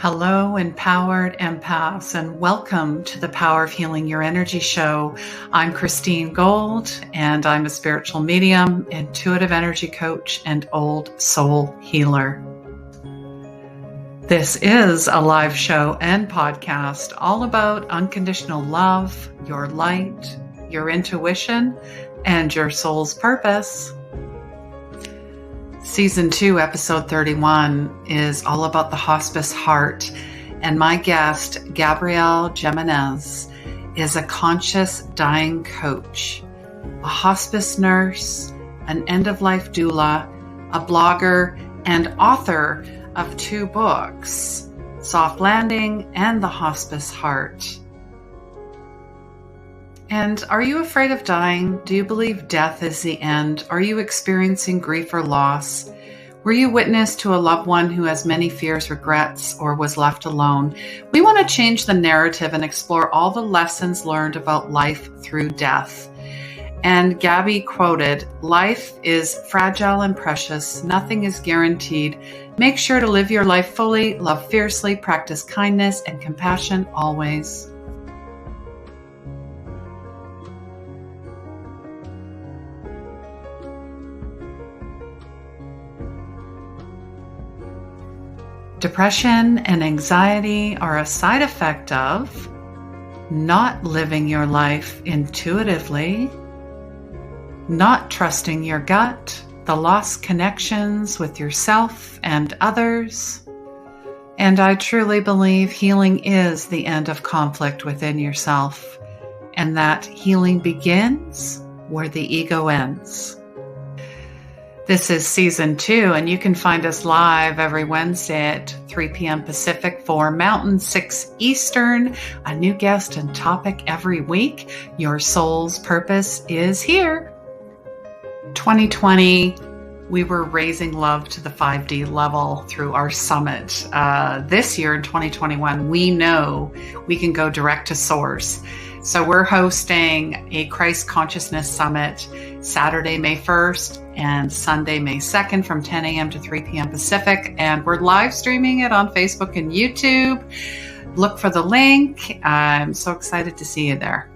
Hello, empowered empaths, and welcome to the Power of Healing Your Energy show. I'm Christine Gold, and I'm a spiritual medium, intuitive energy coach, and old soul healer. This is a live show and podcast all about unconditional love, your light, your intuition, and your soul's purpose. Season 2, episode 31 is all about the Hospice Heart, and my guest, Gabrielle Jimenez, is a conscious dying coach, a hospice nurse, an end-of-life doula, a blogger, and author of 2 books, Soft Landing and The Hospice Heart. And are you afraid of dying? Do you believe death is the end? Are you experiencing grief or loss? Were you witness to a loved one who has many fears, regrets, or was left alone? We want to change the narrative and explore all the lessons learned about life through death. And Gabby quoted, "Life is fragile and precious. Nothing is guaranteed. Make sure to live your life fully, love fiercely, practice kindness and compassion always." Depression and anxiety are a side effect of not living your life intuitively, not trusting your gut, the lost connections with yourself and others. And I truly believe healing is the end of conflict within yourself, and that healing begins where the ego ends. This is season 2, and you can find us live every Wednesday at 3 p.m. Pacific, 4 Mountain, 6 Eastern. A new guest and topic every week. Your soul's purpose is here. 2020, we were raising love to the 5D level through our summit. This year in 2021, we know we can go direct to source. So we're hosting a Christ Consciousness Summit Saturday, May 1st and Sunday, May 2nd from 10 a.m. to 3 p.m. Pacific. And we're live streaming it on Facebook and YouTube. Look for the link. I'm so excited to see you there.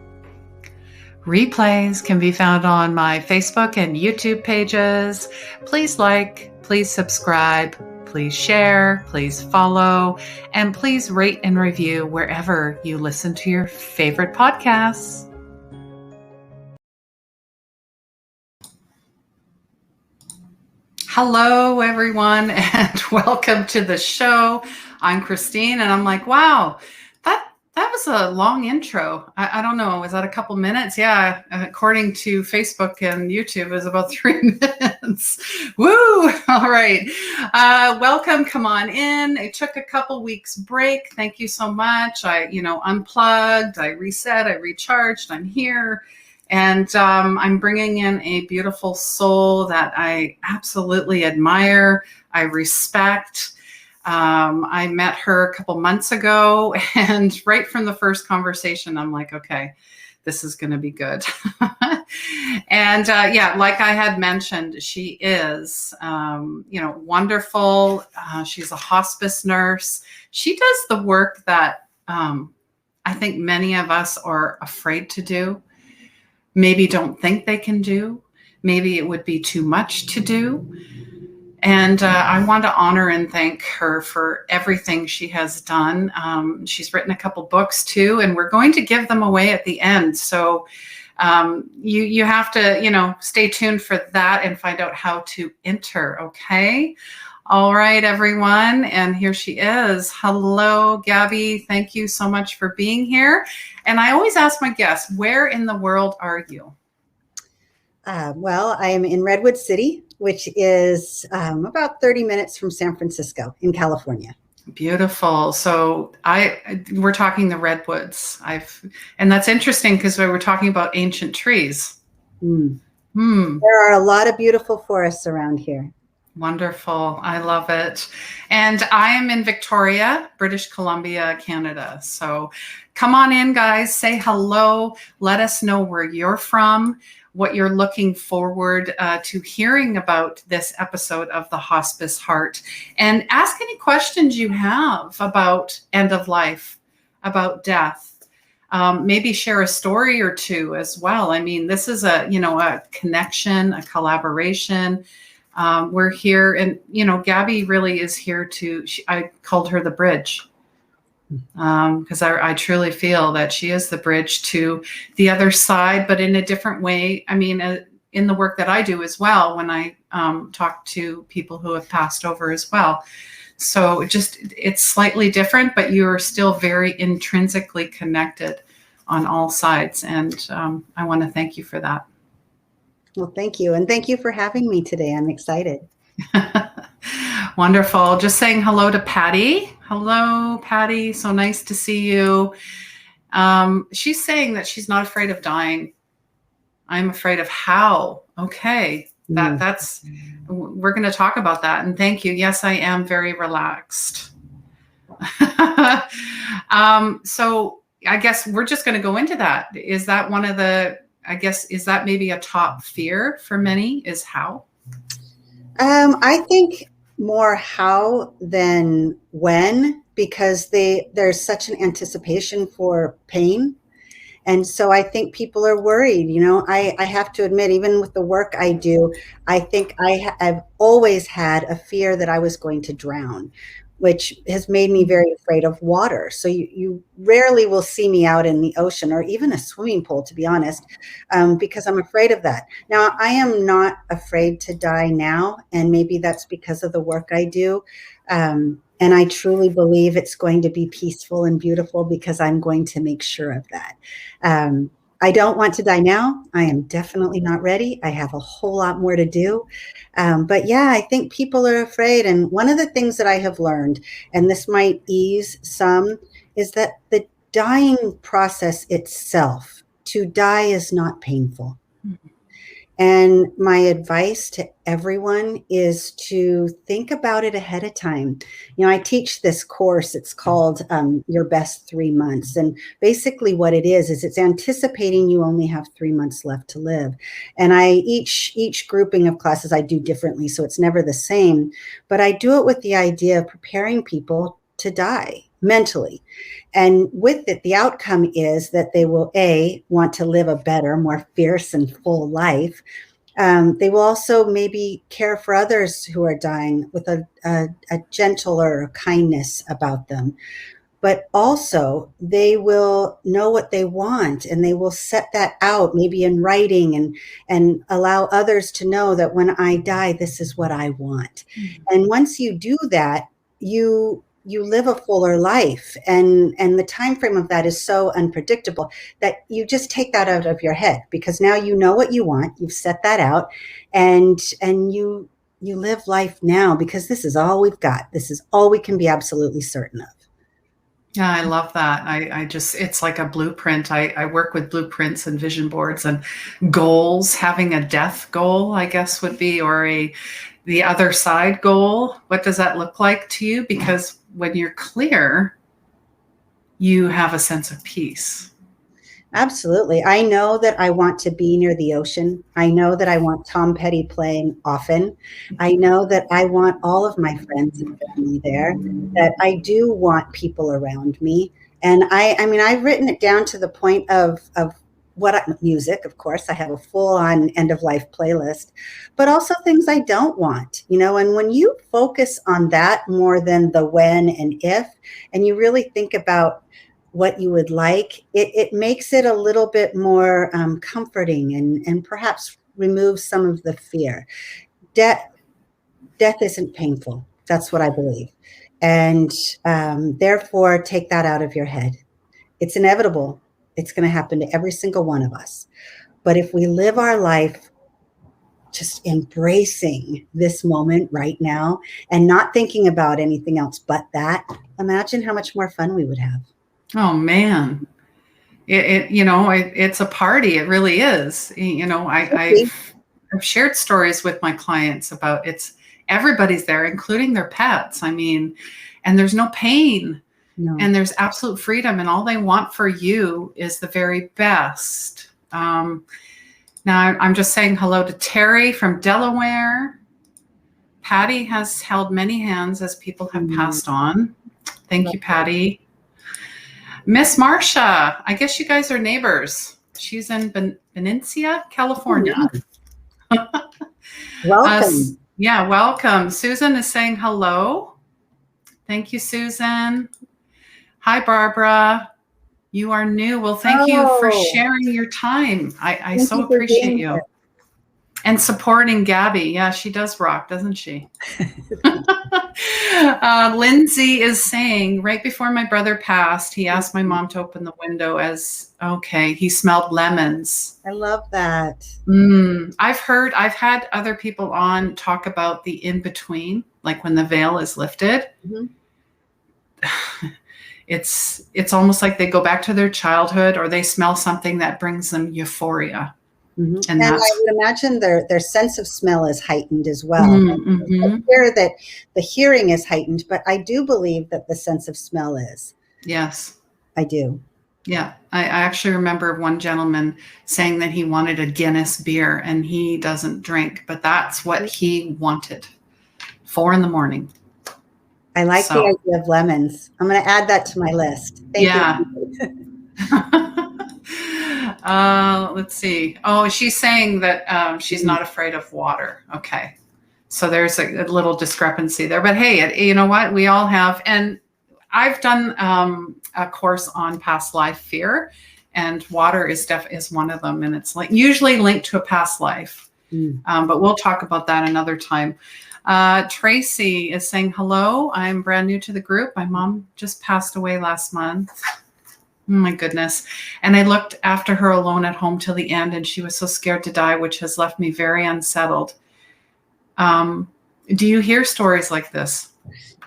Replays can be found on my Facebook and YouTube pages. Please like, please subscribe, please share, please follow, and please rate and review wherever you listen to your favorite podcasts. Hello, everyone, and welcome to the show. I'm Christine, and I'm like, wow, that was a long intro. I don't know. Was that a couple minutes? Yeah. According to Facebook and YouTube, it was about 3 minutes. Woo. All right. Welcome. Come on in. I took a couple weeks break. Thank you so much. I unplugged, I reset, I recharged. I'm here. And I'm bringing in a beautiful soul that I absolutely admire. I respect. I met her a couple months ago, and right from the first conversation, I'm like, okay, this is going to be good. And like I had mentioned, she is, wonderful. She's a hospice nurse. She does the work that I think many of us are afraid to do, maybe don't think they can do. Maybe it would be too much to do. And I want to honor and thank her for everything she has done. She's written a couple books too, and we're going to give them away at the end. So you have to, stay tuned for that and find out how to enter. Okay. All right, everyone. And here she is. Hello, Gabby. Thank you so much for being here. And I always ask my guests, where in the world are you? Well, I am in Redwood City, which is about 30 minutes from San Francisco in California. Beautiful. So we're talking the redwoods. And that's interesting because we were talking about ancient trees. There are a lot of beautiful forests around here. Wonderful. I love it. And I am in Victoria, British Columbia, Canada. So come on in, guys. Say hello. Let us know where you're from, what you're looking forward to hearing about this episode of the Hospice Heart, and ask any questions you have about end of life, about death. Maybe share a story or two as well. I mean, this is a connection, a collaboration. We're here, and Gabby really is here I called her the bridge, because I truly feel that she is the bridge to the other side, but in a different way. I mean, in the work that I do as well, when I talk to people who have passed over as well. So it's slightly different, but you are still very intrinsically connected on all sides. And I want to thank you for that. Well, thank you. And thank you for having me today. I'm excited. Wonderful. Just saying hello to Patty. Hello, Patty. So nice to see you. She's saying that she's not afraid of dying. I'm afraid of how. Okay. We're going to talk about that. And thank you. Yes, I am very relaxed. So I guess we're just going to go into that. Is that is that maybe a top fear for many, is how? I think more how than when, because there's such an anticipation for pain. And so I think people are worried. I have to admit, even with the work I do, I think I've always had a fear that I was going to drown, which has made me very afraid of water. So you rarely will see me out in the ocean or even a swimming pool, to be honest, because I'm afraid of that. Now, I am not afraid to die now, and maybe that's because of the work I do. And I truly believe it's going to be peaceful and beautiful because I'm going to make sure of that. I don't want to die now. I am definitely not ready. I have a whole lot more to do. But yeah, I think people are afraid. And one of the things that I have learned, and this might ease some, is that the dying process itself, to die is not painful. Mm-hmm. And my advice to everyone is to think about it ahead of time. I teach this course. It's called Your Best 3 Months. And basically what it is it's anticipating you only have 3 months left to live. And each grouping of classes I do differently, so it's never the same. But I do it with the idea of preparing people to die mentally. And with it, the outcome is that they will, A, want to live a better, more fierce and full life. They will also maybe care for others who are dying with a gentler kindness about them. But also they will know what they want, and they will set that out maybe in writing and allow others to know that when I die, this is what I want. Mm-hmm. And once you do that, you live a fuller life, and the time frame of that is so unpredictable that you just take that out of your head, because now you know what you want, you've set that out, and you live life now, because this is all we've got. This is all we can be absolutely certain of. Yeah, I love that. It's like a blueprint. I work with blueprints and vision boards and goals. Having a death goal, I guess, would be, or the other side goal. What does that look like to you? Because when you're clear, you have a sense of peace. Absolutely. I know that I want to be near the ocean. I know that I want Tom Petty playing often. I know that I want all of my friends and family there, that I do want people around me. And I mean, I've written it down to the point of music, of course. I have a full-on end-of-life playlist, but also things I don't want, and when you focus on that more than the when and if, and you really think about what you would like, it makes it a little bit more comforting, and perhaps removes some of the fear. Death isn't painful. That's what I believe. And therefore, take that out of your head. It's inevitable. It's going to happen to every single one of us. But if we live our life just embracing this moment right now and not thinking about anything else but that, imagine how much more fun we would have. Oh, man. It's a party. It really is. I've shared stories with my clients about it's everybody's there, including their pets. I mean, and there's no pain. No. And there's absolute freedom, and all they want for you is the very best. Now, I'm just saying hello to Terry from Delaware. Patty has held many hands as people have passed on. Thank you, Patty. Miss Marcia, I guess you guys are neighbors. She's in Benicia, California. Welcome. Yeah, welcome. Susan is saying hello. Thank you, Susan. Hi, Barbara. You are new. Well, thank you for sharing your time. I so appreciate you. And supporting Gabby. Yeah, she does rock, doesn't she? Lindsay is saying, right before my brother passed, he asked my mom to open the window he smelled lemons. I love that. I've had other people on talk about the in-between, like when the veil is lifted. It's almost like they go back to their childhood, or they smell something that brings them euphoria. And I would imagine their sense of smell is heightened as well. I hear that the hearing is heightened, but I do believe that the sense of smell is. Yes. I do. Yeah. I actually remember one gentleman saying that he wanted a Guinness beer, and he doesn't drink, but that's what he wanted. 4 a.m. I like the idea of lemons. I'm going to add that to my list. Thank you. Let's see. Oh, she's saying that she's not afraid of water. Okay. So there's a little discrepancy there. But hey, you know what? We all have. And I've done a course on past life fear, and water is one of them. And it's usually linked to a past life. But we'll talk about that another time. Tracy is saying, hello, I'm brand new to the group. My mom just passed away last month. Oh my goodness. And I looked after her alone at home till the end, and she was so scared to die, which has left me very unsettled. Do you hear stories like this?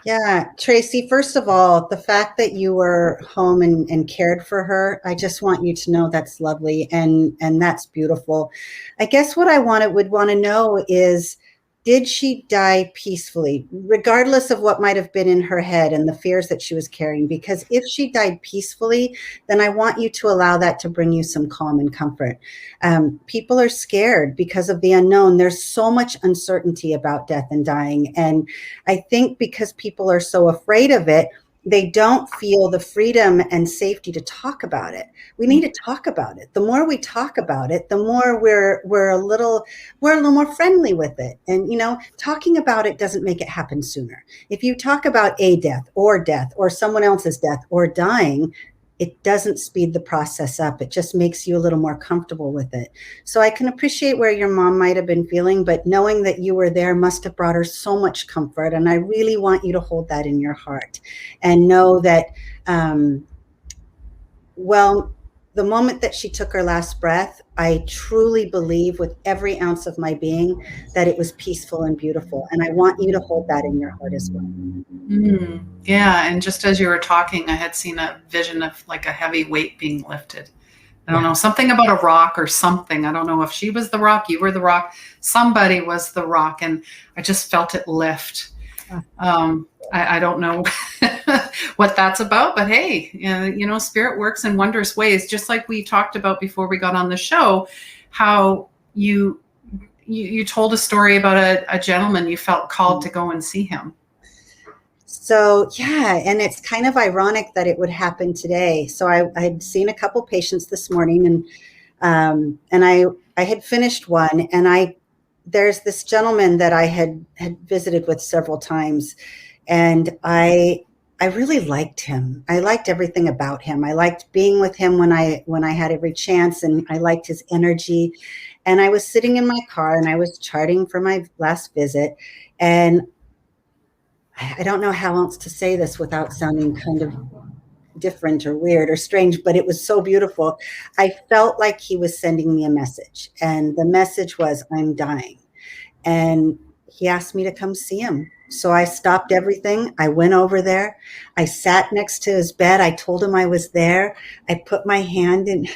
Yeah, Tracy, first of all, the fact that you were home and cared for her, I just want you to know that's lovely, and that's beautiful. I guess what I would want to know is, did she die peacefully, regardless of what might have been in her head and the fears that she was carrying? Because if she died peacefully, then I want you to allow that to bring you some calm and comfort. People are scared because of the unknown. There's so much uncertainty about death and dying. And I think because people are so afraid of it, they don't feel the freedom and safety to talk about it. We need to talk about it. The more we talk about it, the more we're a little more friendly with it. And, talking about it doesn't make it happen sooner. If you talk about a death or someone else's death or dying, it doesn't speed the process up. It just makes you a little more comfortable with it. So I can appreciate where your mom might have been feeling, but knowing that you were there must have brought her so much comfort. And I really want you to hold that in your heart and know that, the moment that she took her last breath, I truly believe with every ounce of my being that it was peaceful and beautiful. And I want you to hold that in your heart as well. Yeah. And just as you were talking, I had seen a vision of like a heavy weight being lifted. I don't know, something about a rock or something. I don't know if she was the rock, you were the rock, somebody was the rock. And I just felt it lift. I don't know what that's about, but hey, spirit works in wondrous ways. Just like we talked about before we got on the show, how you told a story about a gentleman you felt called to go and see him. So, yeah, and it's kind of ironic that it would happen today. So I had seen a couple patients this morning, and I had finished one, and there's this gentleman that I had visited with several times, and I really liked him. I liked everything about him. I liked being with him when I had every chance, and I liked his energy. And I was sitting in my car, and I was charting for my last visit, and I don't know how else to say this without sounding kind of different or weird or strange, but it was so beautiful. I felt like he was sending me a message, and the message was, I'm dying. And he asked me to come see him. So I stopped everything. I went over there. I sat next to his bed. I told him I was there. I put my hand in.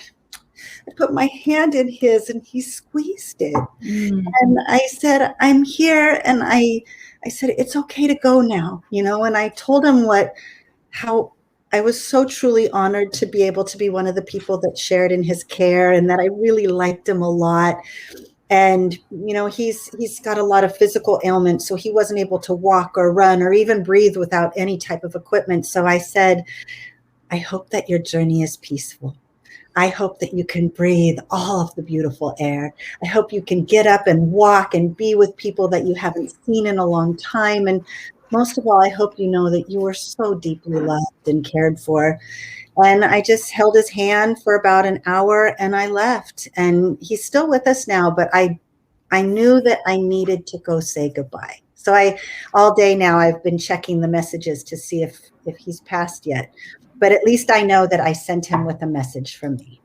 I put my hand in his and he squeezed it. Mm. And I said, I'm here. And I said, it's okay to go now, and I told him how I was so truly honored to be able to be one of the people that shared in his care, and that I really liked him a lot. And, he's got a lot of physical ailments, so he wasn't able to walk or run or even breathe without any type of equipment. So I said, I hope that your journey is peaceful. I hope that you can breathe all of the beautiful air. I hope you can get up and walk and be with people that you haven't seen in a long time. And most of all, I hope you know that you were so deeply loved and cared for. And I just held his hand for about an hour and I left. And he's still with us now, but I knew that I needed to go say goodbye. So all day now, I've been checking the messages to see if he's passed yet. But at least I know that I sent him with a message from me.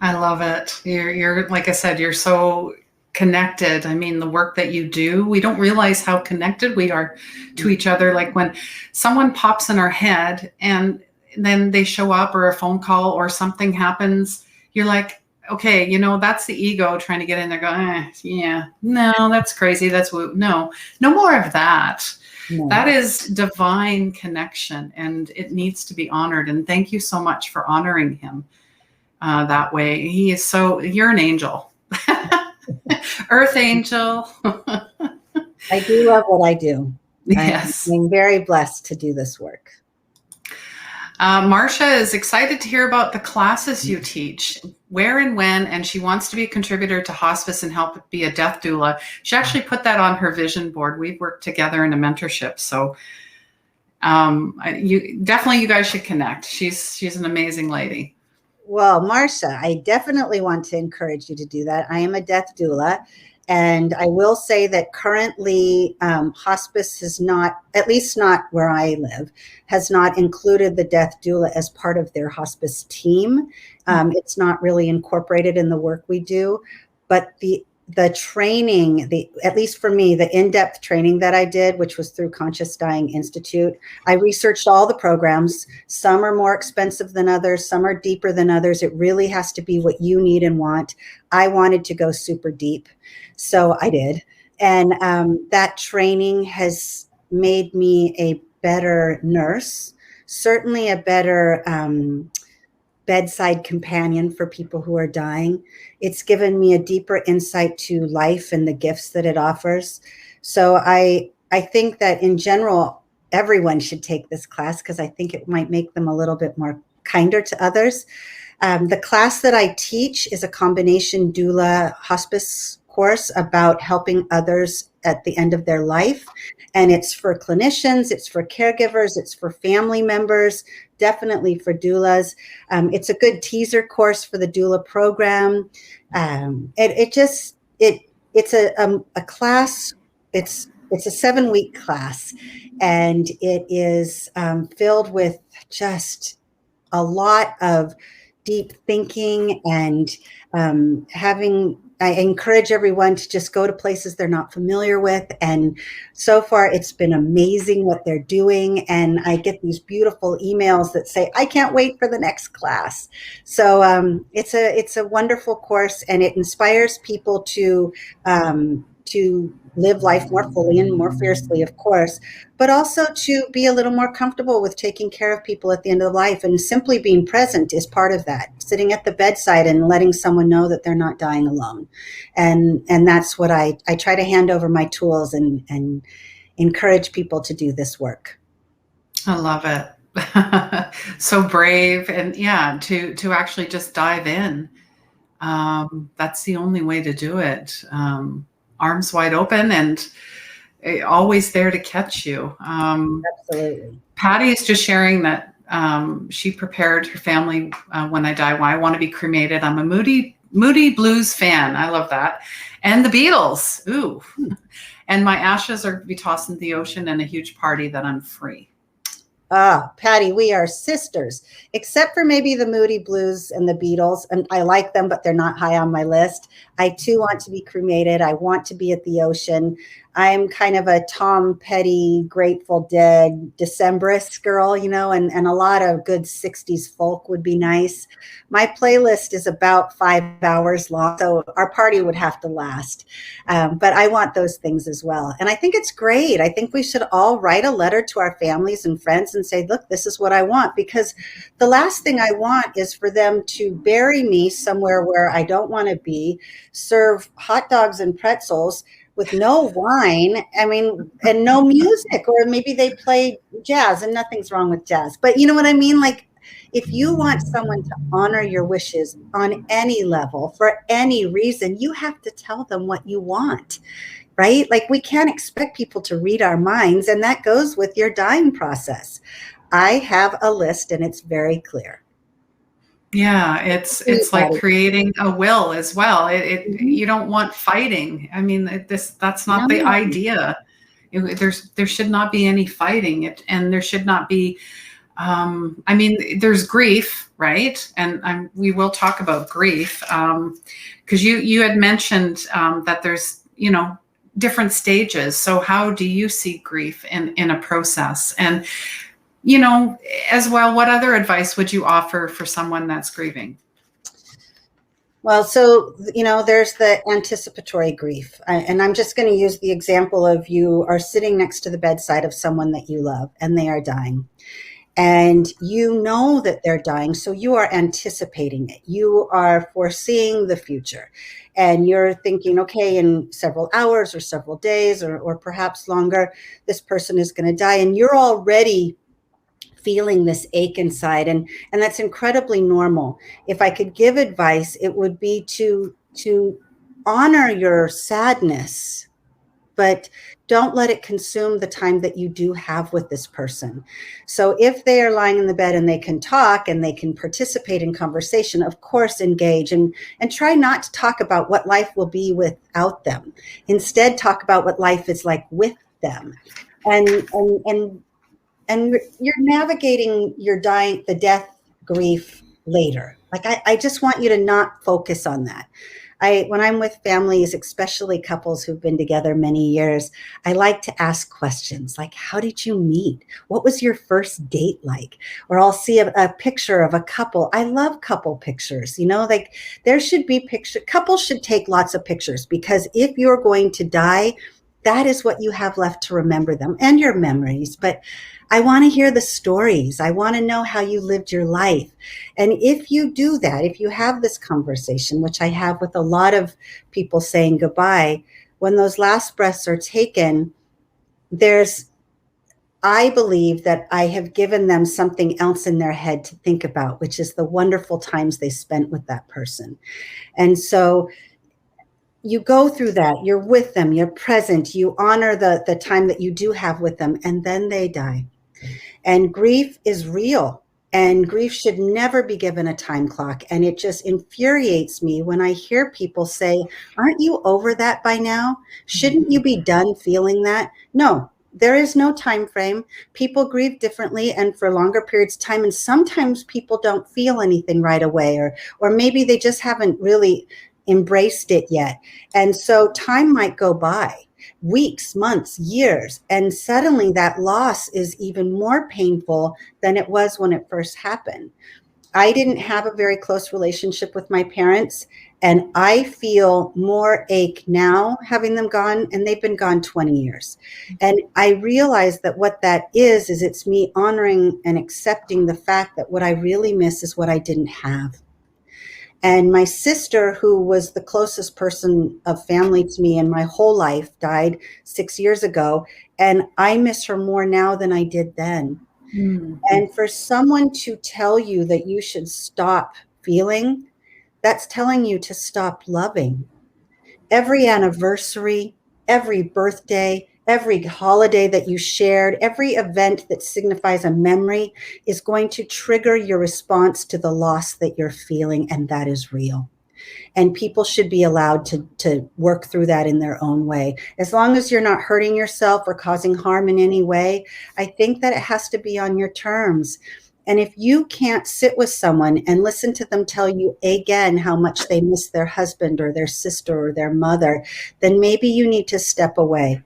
I love it. You're like I said, you're so connected. I mean, the work that you do, we don't realize how connected we are to each other. Like when someone pops in our head and then they show up, or a phone call or something happens, you're like, okay, that's the ego trying to get in there going, yeah, no, that's crazy. No more of that. No. That is divine connection, and it needs to be honored. And thank you so much for honoring him that way. You're an angel, earth angel. I do love what I do. Yes. I'm very blessed to do this work. Marcia is excited to hear about the classes you teach, where and when, and she wants to be a contributor to hospice and help be a death doula. She actually put that on her vision board. We've worked together in a mentorship. So you guys should connect. She's an amazing lady. Well, Marcia, I definitely want to encourage you to do that. I am a death doula. And I will say that currently hospice has not, at least not where I live, has not included the death doula as part of their hospice team. It's not really incorporated in the work we do. But the training, at least for me, the in-depth training that I did, which was through Conscious Dying Institute, I researched all the programs. Some are more expensive than others. Some are deeper than others. It really has to be what you need and want. I wanted to go super deep, so I did. And that training has made me a better nurse, certainly a better bedside companion for people who are dying. It's given me a deeper insight to life and the gifts that it offers. So I think that in general, everyone should take this class because I think it might make them a little bit more kinder to others. The class that I teach is a combination doula hospice course about helping others at the end of their life. And it's for clinicians, it's for caregivers, it's for family members, definitely for doulas. It's a good teaser course for the doula program. It's a class. It's a 7-week class, and it is filled with just a lot of deep thinking and I encourage everyone to just go to places they're not familiar with. And so far, it's been amazing what they're doing. And I get these beautiful emails that say, I can't wait for the next class. So it's a wonderful course, and it inspires people to live life more fully and more fiercely, of course, but also to be a little more comfortable with taking care of people at the end of life. And simply being present is part of that, sitting at the bedside and letting someone know that they're not dying alone. And that's what I try to hand over my tools and encourage people to do this work. I love it. So brave. And yeah, to actually just dive in. That's the only way to do it. Arms wide open and always there to catch you. Absolutely. Patty is just sharing that she prepared her family when I die. When I want to be cremated. I'm a Moody Blues fan. I love that. And the Beatles. Ooh. And my ashes are to be tossed into the ocean and a huge party that I'm free. Ah, Patty, we are sisters, except for maybe the Moody Blues and the Beatles. And I like them, but they're not high on my list. I too want to be cremated. I want to be at the ocean. I'm kind of a Tom Petty, Grateful Dead, Decemberist girl, and a lot of good 60s folk would be nice. My playlist is about 5 hours long, so our party would have to last. But I want those things as well. And I think it's great. I think we should all write a letter to our families and friends and say, look, this is what I want. Because the last thing I want is for them to bury me somewhere where I don't want to be, serve hot dogs and pretzels with no wine, and no music, or maybe they play jazz, and nothing's wrong with jazz. But you know what I mean? Like, if you want someone to honor your wishes on any level, for any reason, you have to tell them what you want, right? Like, we can't expect people to read our minds, and that goes with your dying process. I have a list, and it's very clear. Yeah, it's like creating a will as well. You don't want fighting. I mean, that's not the idea. There should not be any fighting, and there should not be. There's grief, right? And we will talk about grief, because you had mentioned that there's different stages. So how do you see grief in a process? And as well, what other advice would you offer for someone that's grieving? Well, so, there's the anticipatory grief. And I'm just going to use the example of you are sitting next to the bedside of someone that you love, and they are dying. And you know that they're dying, so you are anticipating it. You are foreseeing the future. And you're thinking, okay, in several hours or several days or perhaps longer, this person is going to die. And you're already feeling this ache inside, and that's incredibly normal. If I could give advice, it would be to honor your sadness, but don't let it consume the time that you do have with this person. So if they are lying in the bed and they can talk and they can participate in conversation, of course, engage, and try not to talk about what life will be without them. Instead, talk about what life is like with them. And you're navigating the death grief later. Like, I just want you to not focus on that. When I'm with families, especially couples who've been together many years, I like to ask questions like, how did you meet? What was your first date like? Or I'll see a picture of a couple. I love couple pictures, like there should be couples should take lots of pictures, because if you're going to die, that is what you have left to remember them and your memories. But I want to hear the stories. I want to know how you lived your life. And if you do that, if you have this conversation, which I have with a lot of people saying goodbye, when those last breaths are taken, I believe that I have given them something else in their head to think about, which is the wonderful times they spent with that person. And so you go through that, you're with them, you're present, you honor the time that you do have with them, and then they die. And grief is real, and grief should never be given a time clock. And it just infuriates me when I hear people say, aren't you over that by now? Shouldn't you be done feeling that? No, there is no time frame. People grieve differently and for longer periods of time. And sometimes people don't feel anything right away, or maybe they just haven't really embraced it yet. And so time might go by. Weeks, months, years, and suddenly that loss is even more painful than it was when it first happened. I didn't have a very close relationship with my parents, and I feel more ache now having them gone, and they've been gone 20 years. And I realize that what that is it's me honoring and accepting the fact that what I really miss is what I didn't have. And my sister, who was the closest person of family to me in my whole life, died 6 years ago. And I miss her more now than I did then. Mm-hmm. And for someone to tell you that you should stop feeling, that's telling you to stop loving. Every anniversary, every birthday, every holiday that you shared, every event that signifies a memory is going to trigger your response to the loss that you're feeling, and that is real. And people should be allowed to work through that in their own way. As long as you're not hurting yourself or causing harm in any way, I think that it has to be on your terms. And if you can't sit with someone and listen to them tell you again how much they miss their husband or their sister or their mother, then maybe you need to step away.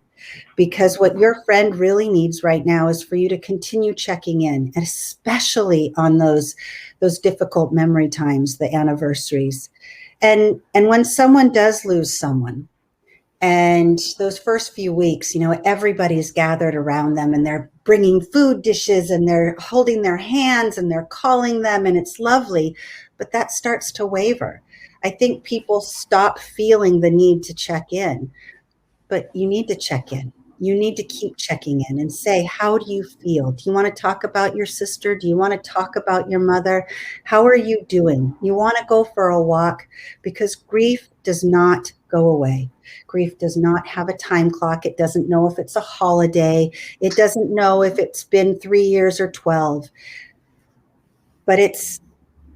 Because what your friend really needs right now is for you to continue checking in, and especially on those difficult memory times, the anniversaries. And when someone does lose someone, and those first few weeks, everybody's gathered around them and they're bringing food dishes and they're holding their hands and they're calling them, and it's lovely, but that starts to waver. I think people stop feeling the need to check in, but you need to check in. You need to keep checking in and say, how do you feel? Do you want to talk about your sister? Do you want to talk about your mother? How are you doing? You want to go for a walk, because grief does not go away. Grief does not have a time clock. It doesn't know if it's a holiday. It doesn't know if it's been 3 years or 12. But it's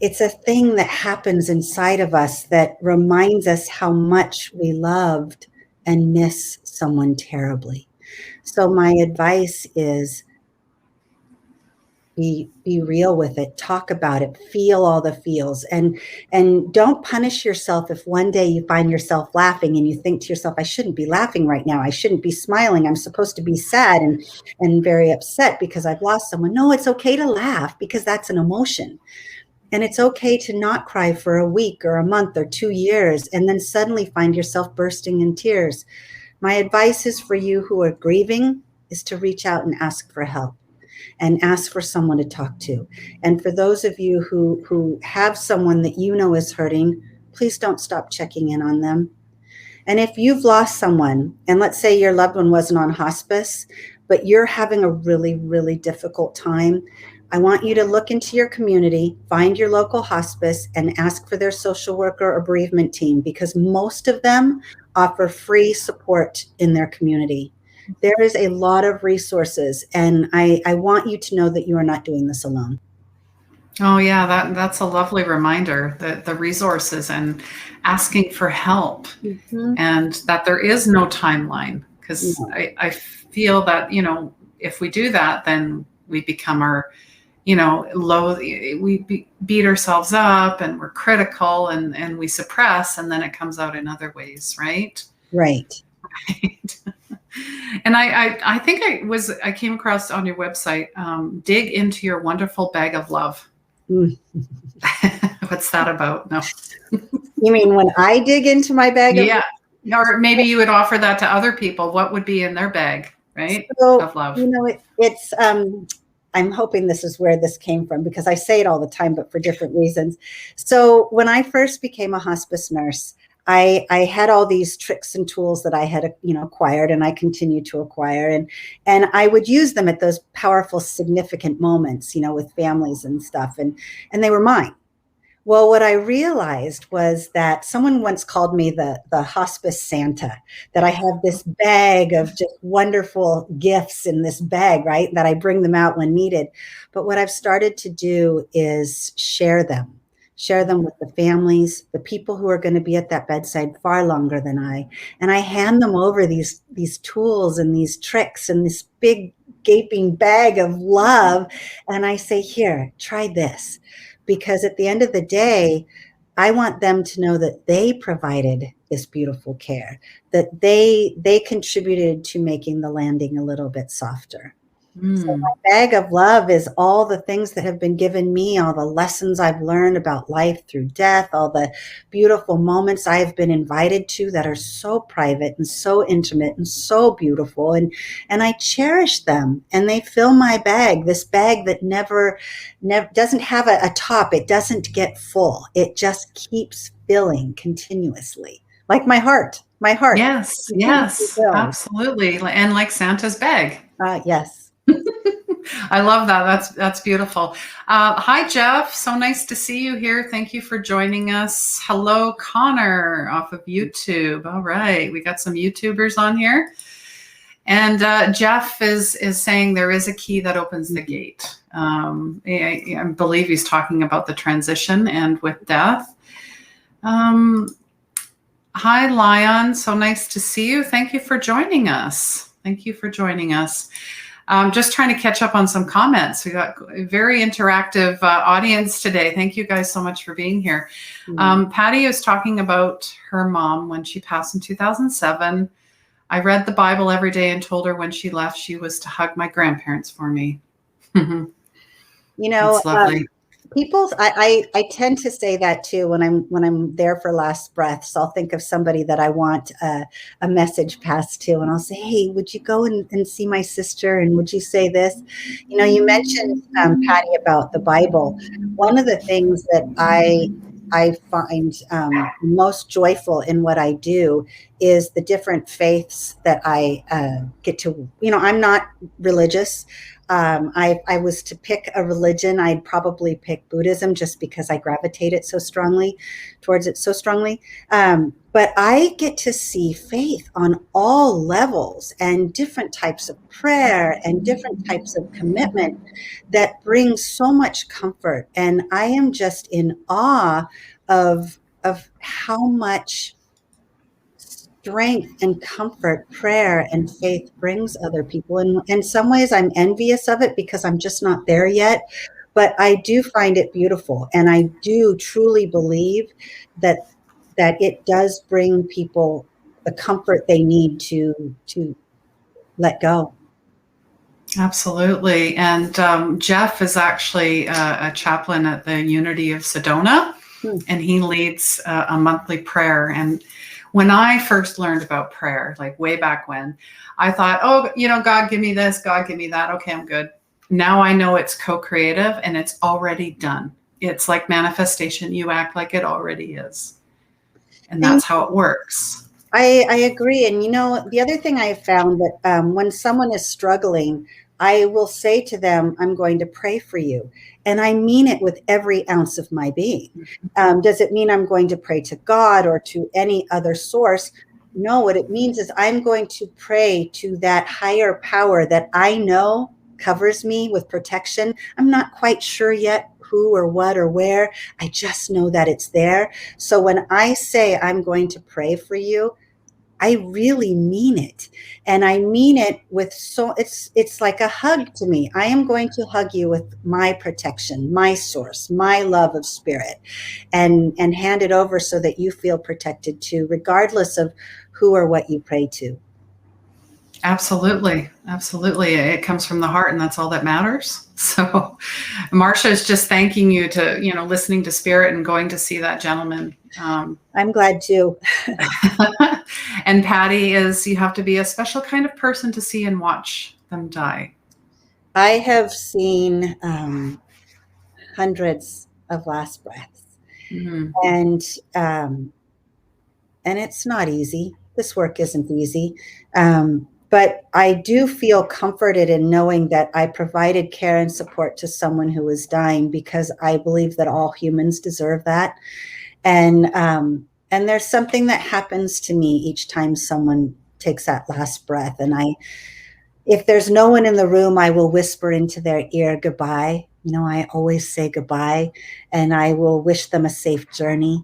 a thing that happens inside of us that reminds us how much we loved and miss someone terribly. So my advice is be real with it, talk about it, feel all the feels, and don't punish yourself if one day you find yourself laughing and you think to yourself, I shouldn't be laughing right now. I shouldn't be smiling. I'm supposed to be sad and very upset because I've lost someone. No, it's okay to laugh, because that's an emotion. And it's okay to not cry for a week or a month or 2 years and then suddenly find yourself bursting in tears. My advice is for you who are grieving is to reach out and ask for help and ask for someone to talk to. And for those of you who have someone that you know is hurting, please don't stop checking in on them. And if you've lost someone, and let's say your loved one wasn't on hospice, but you're having a really, really difficult time, I want you to look into your community, find your local hospice, and ask for their social worker or bereavement team, because most of them offer free support in their community. There is a lot of resources, and I want you to know that you are not doing this alone. Oh yeah, that's a lovely reminder, that the resources and asking for help, and that there is no timeline, because I feel that, if we do that, then we become our, we beat ourselves up and we're critical and we suppress, and then it comes out in other ways, right? Right. Right. And I think I came across on your website, dig into your wonderful bag of love. What's that about? No. You mean when I dig into my bag of love? Or maybe you would offer that to other people. What would be in their bag, right? So, of love. It's I'm hoping this is where this came from, because I say it all the time, but for different reasons. So when I first became a hospice nurse, I had all these tricks and tools that I had, acquired, and I continue to acquire, and I would use them at those powerful, significant moments, with families and stuff, and they were mine. Well, what I realized was that someone once called me the hospice Santa, that I have this bag of just wonderful gifts in this bag, right? That I bring them out when needed. But what I've started to do is share them with the families, the people who are going to be at that bedside far longer than I. And I hand them over these tools and these tricks and this big gaping bag of love. And I say, here, try this. Because at the end of the day, I want them to know that they provided this beautiful care, that they contributed to making the landing a little bit softer. So my bag of love is all the things that have been given me, all the lessons I've learned about life through death, all the beautiful moments I have been invited to that are so private and so intimate and so beautiful. And I cherish them, and they fill my bag, this bag that never doesn't have a top. It doesn't get full. It just keeps filling continuously, like my heart. Yes, absolutely. And like Santa's bag. Yes. I love that. That's beautiful. Hi, Jeff. So nice to see you here. Thank you for joining us. Hello, Connor, off of YouTube. All right. We got some YouTubers on here. And Jeff is saying there is a key that opens the gate. I believe he's talking about the transition and with death. Um, Hi, Lion. So nice to see you. Thank you for joining us. Thank you for joining us. Just trying to catch up on some comments. We got a very interactive audience today. Thank you guys so much for being here. Patty was talking about her mom when she passed in 2007. I read the Bible every day and told her when she left she was to hug my grandparents for me. You know, That's lovely. I tend to say that too when I'm there for last breaths. I'll think of somebody that I want a message passed to, and I'll say, "Hey, would you go and see my sister? And would you say this?" You know, you mentioned Patty about the Bible. One of the things that I find most joyful in what I do is the different faiths that I get to. You know, I'm not religious. I was to pick a religion, I'd probably pick Buddhism just because I gravitate so strongly towards it so strongly. But I get to see faith on all levels and different types of prayer and different types of commitment that brings so much comfort. And I am just in awe of how much strength and comfort prayer and faith brings other people. And in some ways, I'm envious of it because I'm just not there yet. But I do find it beautiful, and I do truly believe that it does bring people the comfort they need to let go. Absolutely. And Jeff is actually a chaplain at the Unity of Sedona, and he leads a monthly prayer. And when I first learned about prayer, like way back when, I thought, oh, God, give me this, God, give me that. Okay, I'm good. Now I know it's co-creative and it's already done. It's like manifestation. You act like it already is. And that's how it works. I agree. And, the other thing I have found that when someone is struggling, I will say to them, I'm going to pray for you. And I mean it with every ounce of my being. Does it mean I'm going to pray to God or to any other source? No, what it means is I'm going to pray to that higher power that I know covers me with protection. I'm not quite sure yet who or what or where. I just know that it's there. So when I say I'm going to pray for you, I really mean it. And I mean it with it's like a hug to me. I am going to hug you with my protection, my source, my love of spirit, and hand it over so that you feel protected too, regardless of who or what you pray to. Absolutely. Absolutely. It comes from the heart, and that's all that matters. So Marcia is just thanking you to, listening to spirit and going to see that gentleman. I'm glad too. And Patty is, you have to be a special kind of person to see and watch them die. I have seen hundreds of last breaths. Mm-hmm. And it's not easy. This work isn't easy. But I do feel comforted in knowing that I provided care and support to someone who was dying, because I believe that all humans deserve that. And there's something that happens to me each time someone takes that last breath. And if there's no one in the room, I will whisper into their ear, goodbye. I always say goodbye, and I will wish them a safe journey.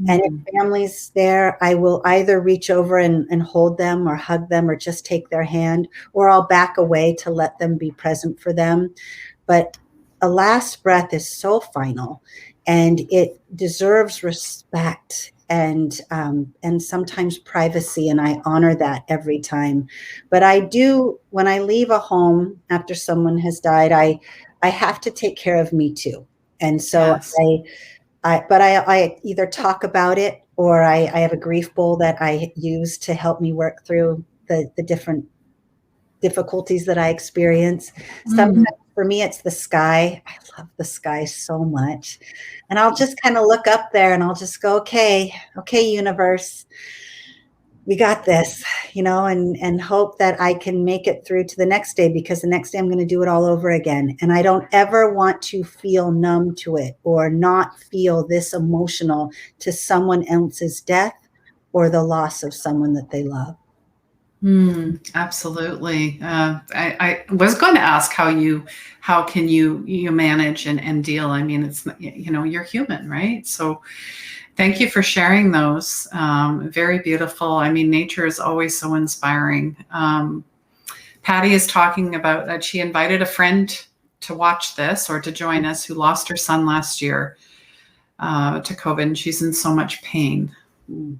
And if family's there, I will either reach over and hold them or hug them or just take their hand, or I'll back away to let them be present for them. But a last breath is so final, and it deserves respect and sometimes privacy. And I honor that every time. But I do, when I leave a home after someone has died, I have to take care of me too. And so Yes. I either talk about it, or I have a grief bowl that I use to help me work through the different difficulties that I experience. Sometimes for me, it's the sky. I love the sky so much. And I'll just kind of look up there and I'll just go, okay, universe, we got this, and hope that I can make it through to the next day, because the next day I'm going to do it all over again. And I don't ever want to feel numb to it or not feel this emotional to someone else's death or the loss of someone that they love. Absolutely. I was going to ask how can you manage and deal? I mean, it's, you're human, right? So Thank you for sharing those. Very beautiful. I mean, nature is always so inspiring. Patty is talking about that she invited a friend to watch this or to join us who lost her son last year to COVID, and she's in so much pain. Oh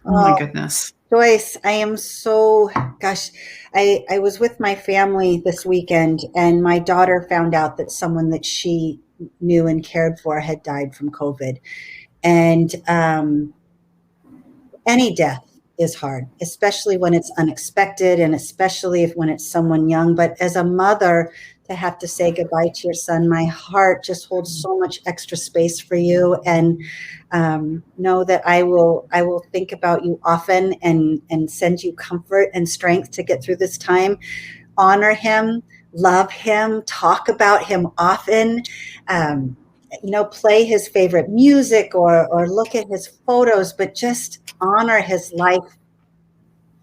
my goodness. Joyce, I am so, gosh, I was with my family this weekend, and my daughter found out that someone that she knew and cared for had died from COVID. And any death is hard, especially when it's unexpected, and especially when it's someone young. But as a mother, to have to say goodbye to your son, my heart just holds so much extra space for you. And know that I will think about you often and send you comfort and strength to get through this time. Honor him, love him, talk about him often. Play his favorite music or look at his photos, but just honor his life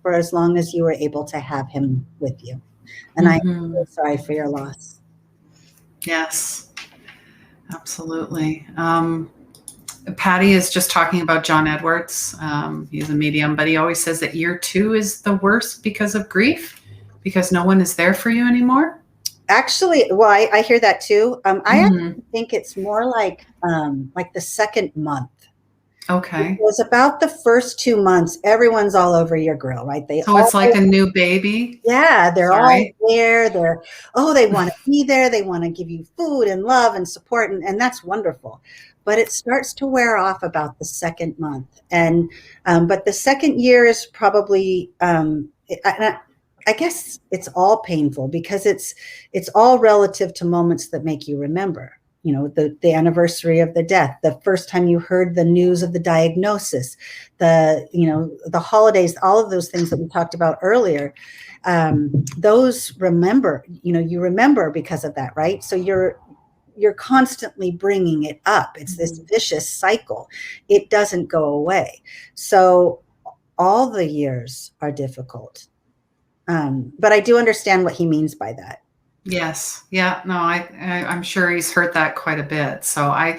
for as long as you were able to have him with you. And I'm so sorry for your loss. Yes, absolutely. Patty is just talking about John Edwards. He's a medium, but he always says that year 2 is the worst because of grief, because no one is there for you anymore. Actually, well, I hear that too. I actually think it's more like the second month. Okay. It was about the first 2 months. Everyone's all over your grill, right? It's like a new baby. Yeah, they're all there. They want to be there. They want to give you food and love and support, and that's wonderful. But it starts to wear off about the second month, and but the second year is probably. I guess it's all painful because it's all relative to moments that make you remember. The anniversary of the death, the first time you heard the news of the diagnosis, the holidays, all of those things that we talked about earlier. Those remember, you remember because of that, right? So you're constantly bringing it up. It's this vicious cycle. It doesn't go away. So all the years are difficult. But I do understand what he means by that. Yes. Yeah. No, I'm sure he's heard that quite a bit. So I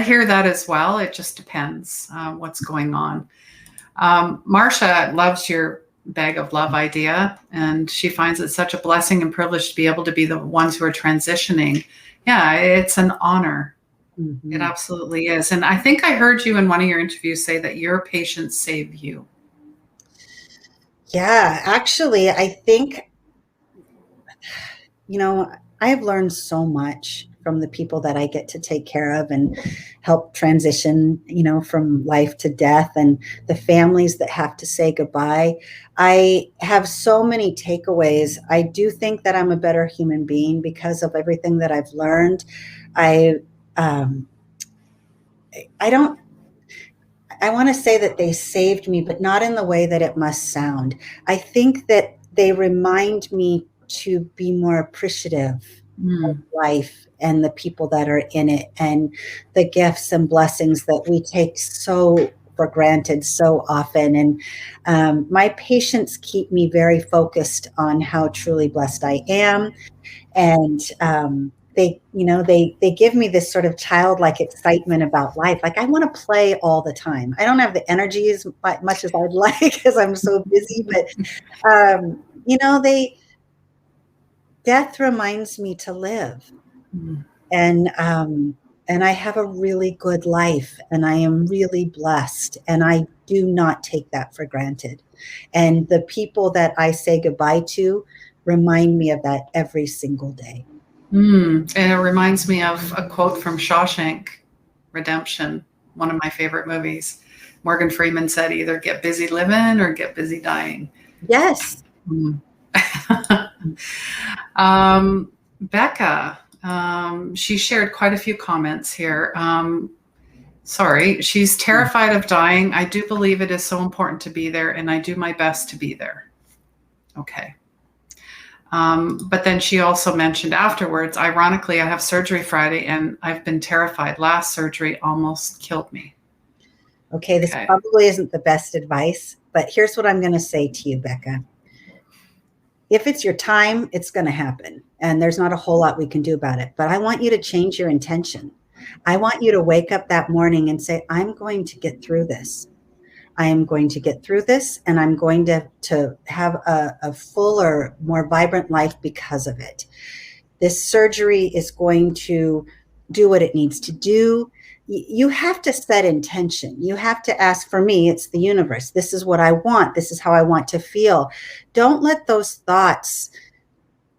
hear that as well. It just depends what's going on. Marsha loves your bag of love idea, and she finds it such a blessing and privilege to be able to be the ones who are transitioning. Yeah, it's an honor. Mm-hmm. It absolutely is. And I think I heard you in one of your interviews say that your patients save you. Yeah, actually, I think, I have learned so much from the people that I get to take care of and help transition, from life to death, and the families that have to say goodbye. I have so many takeaways. I do think that I'm a better human being because of everything that I've learned. I want to say that they saved me, but not in the way that it must sound. I think that they remind me to be more appreciative of life and the people that are in it and the gifts and blessings that we take so for granted so often. And my patients keep me very focused on how truly blessed I am. And they give me this sort of childlike excitement about life. Like I want to play all the time. I don't have the energy as much as I'd like because I'm so busy, but death reminds me to live. And I have a really good life, and I am really blessed, and I do not take that for granted. And the people that I say goodbye to remind me of that every single day. And it reminds me of a quote from Shawshank Redemption, one of my favorite movies. Morgan Freeman said, either get busy living or get busy dying. Yes. Becca, she shared quite a few comments here. Sorry, she's terrified of dying. I do believe it is so important to be there, and I do my best to be there. Okay. But then she also mentioned afterwards, ironically, I have surgery Friday and I've been terrified. Last surgery almost killed me. Okay, this probably isn't the best advice, but here's what I'm going to say to you, Becca. If it's your time, it's going to happen. And there's not a whole lot we can do about it. But I want you to change your intention. I want you to wake up that morning and say, I'm going to get through this. I am going to get through this, and I'm going to have a fuller, more vibrant life because of it. This surgery is going to do what it needs to do. You have to set intention. You have to ask, for me, it's the universe. This is what I want. This is how I want to feel. Don't let those thoughts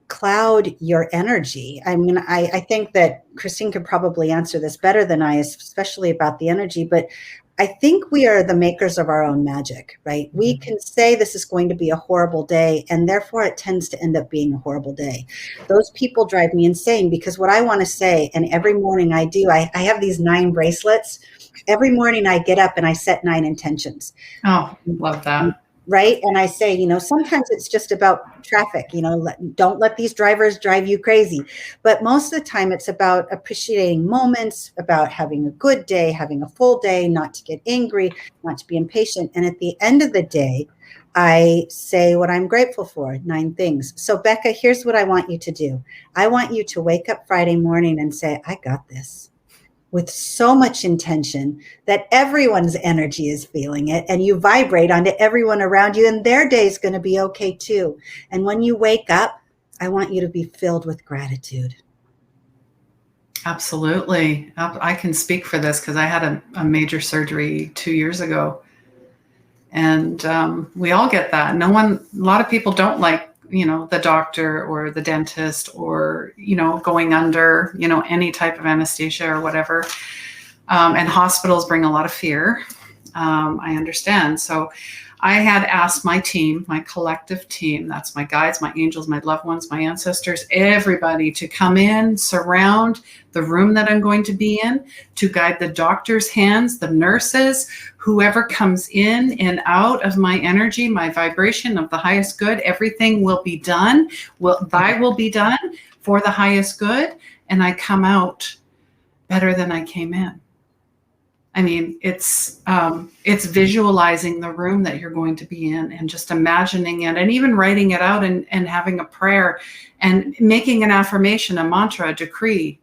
cloud your energy. I mean, I think that Christine could probably answer this better than I, especially about the energy, but I think we are the makers of our own magic, right? We can say this is going to be a horrible day, and therefore it tends to end up being a horrible day. Those people drive me insane, because what I want to say, and every morning I do, I have these 9 bracelets. Every morning I get up and I set 9 intentions. Oh, love that. Right. And I say, sometimes it's just about traffic, don't let these drivers drive you crazy. But most of the time it's about appreciating moments, about having a good day, having a full day, not to get angry, not to be impatient. And at the end of the day, I say what I'm grateful for, 9 things. So Becca, here's what I want you to do. I want you to wake up Friday morning and say, I got this, with so much intention that everyone's energy is feeling it, and you vibrate onto everyone around you, and their day is going to be okay too. And when you wake up, I want you to be filled with gratitude. Absolutely. I can speak for this because I had a major surgery 2 years ago. And we all get that. A lot of people don't like, the doctor or the dentist or, going under, any type of anesthesia or whatever. And hospitals bring a lot of fear. I understand. So I had asked my team, my collective team, that's my guides, my angels, my loved ones, my ancestors, everybody to come in, surround the room that I'm going to be in, to guide the doctor's hands, the nurses, whoever comes in and out of my energy, my vibration of the highest good. Everything will be done. Thy will be done for the highest good. And I come out better than I came in. I mean, it's visualizing the room that you're going to be in, and just imagining it, and even writing it out, and having a prayer and making an affirmation, a mantra, a decree,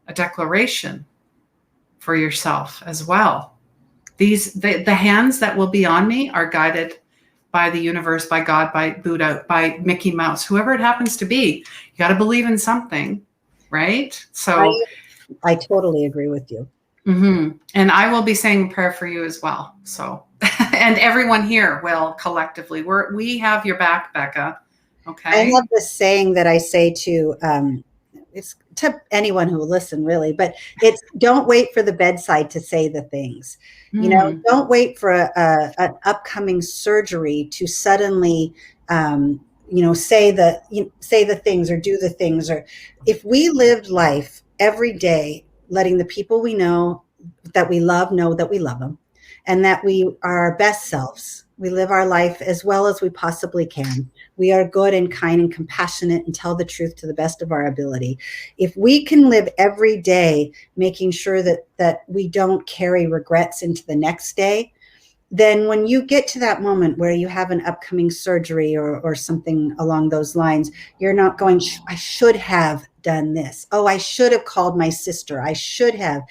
a declaration for yourself as well. The hands that will be on me are guided by the universe, by God, by Buddha, by Mickey Mouse, whoever it happens to be. You got to believe in something, right? So I totally agree with you. Mm-hmm. And I will be saying a prayer for you as well. So, and everyone here will collectively. We have your back, Becca. Okay. I have this saying that I say to it's to anyone who will listen, really, but it's, don't wait for the bedside to say the things. Don't wait for an upcoming surgery to suddenly say the things or do the things. Or if we lived life every day letting the people we know that we love know that we love them, and that we are our best selves. We live our life as well as we possibly can. We are good and kind and compassionate and tell the truth to the best of our ability. If we can live every day making sure that we don't carry regrets into the next day, then when you get to that moment where you have an upcoming surgery or something along those lines, you're not going, I should have done this. Oh, I should have called my sister. I should have.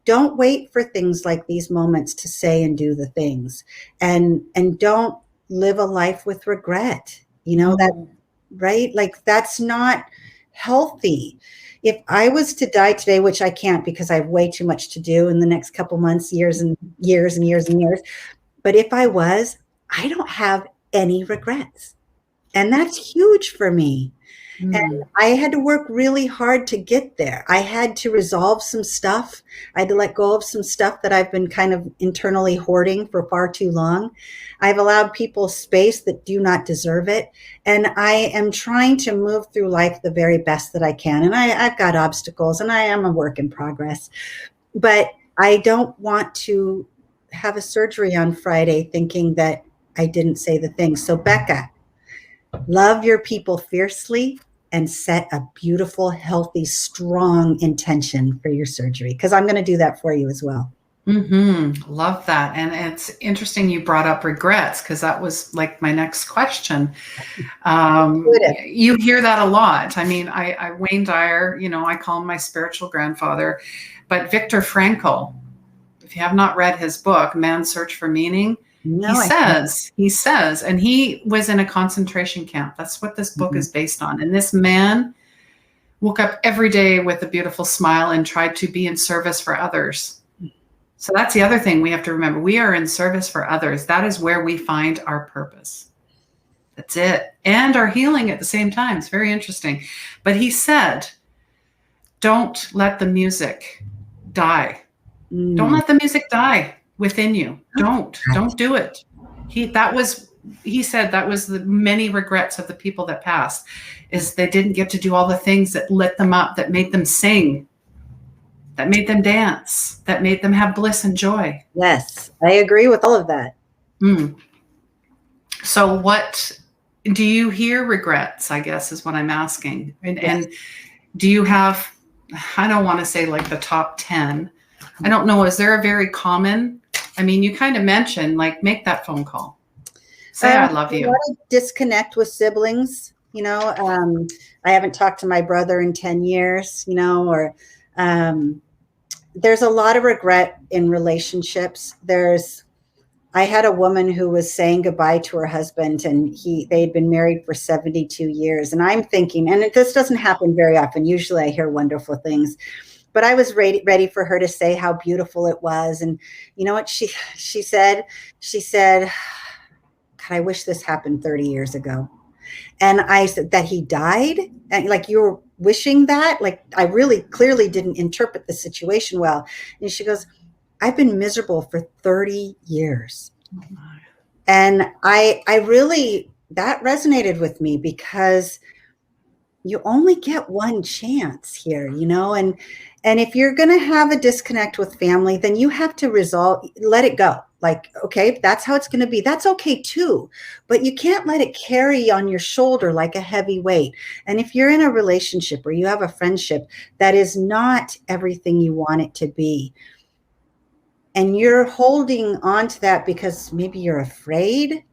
Don't wait for things like these moments to say and do the things. And don't live a life with regret. That, right? Like, that's not healthy. If I was to die today, which I can't because I have way too much to do in the next couple months, years and years and years and years. But if I was, I don't have any regrets. And that's huge for me. And I had to work really hard to get there. I had to resolve some stuff. I had to let go of some stuff that I've been kind of internally hoarding for far too long. I've allowed people space that do not deserve it. And I am trying to move through life the very best that I can. And I've got obstacles, and I am a work in progress. But I don't want to have a surgery on Friday thinking that I didn't say the thing. So Becca, love your people fiercely and set a beautiful, healthy, strong intention for your surgery, because I'm going to do that for you as well. Love that. And it's interesting you brought up regrets, because that was like my next question. You hear that a lot. I mean, I Wayne Dyer, I call him my spiritual grandfather, but Viktor Frankl, if you have not read his book, Man's Search for Meaning, No, he says, and he was in a concentration camp. That's what this book is based on. And this man woke up every day with a beautiful smile and tried to be in service for others. So that's the other thing we have to remember. We are in service for others. That is where we find our purpose. That's it. And our healing at the same time. It's very interesting. But he said, don't let the music die. Don't let the music die within you. Don't do it. He said that was the many regrets of the people that passed, is they didn't get to do all the things that lit them up, that made them sing, that made them dance, that made them have bliss and joy. Yes, I agree with all of that. So what do you hear regrets, I guess, is what I'm asking. And do you have, I don't want to say like the top 10. I don't know. Is there a very common, I mean, you kind of mentioned like, make that phone call. Say, I love you. Disconnect with siblings. I haven't talked to my brother in 10 years, or there's a lot of regret in relationships. I had a woman who was saying goodbye to her husband, and they'd been married for 72 years. And I'm thinking, and this doesn't happen very often. Usually I hear wonderful things, but I was ready for her to say how beautiful it was. And you know what she said? She said, God, I wish this happened 30 years ago. And I said, that he died? And like, you were wishing that? Like, I really clearly didn't interpret the situation well. And she goes, I've been miserable for 30 years. Oh my. And I really, that resonated with me, because you only get one chance here, and if you're going to have a disconnect with family, then you have to let it go. Like, okay, that's how it's going to be. That's okay too, but you can't let it carry on your shoulder like a heavy weight. And if you're in a relationship or you have a friendship that is not everything you want it to be, and you're holding on to that because maybe you're afraid,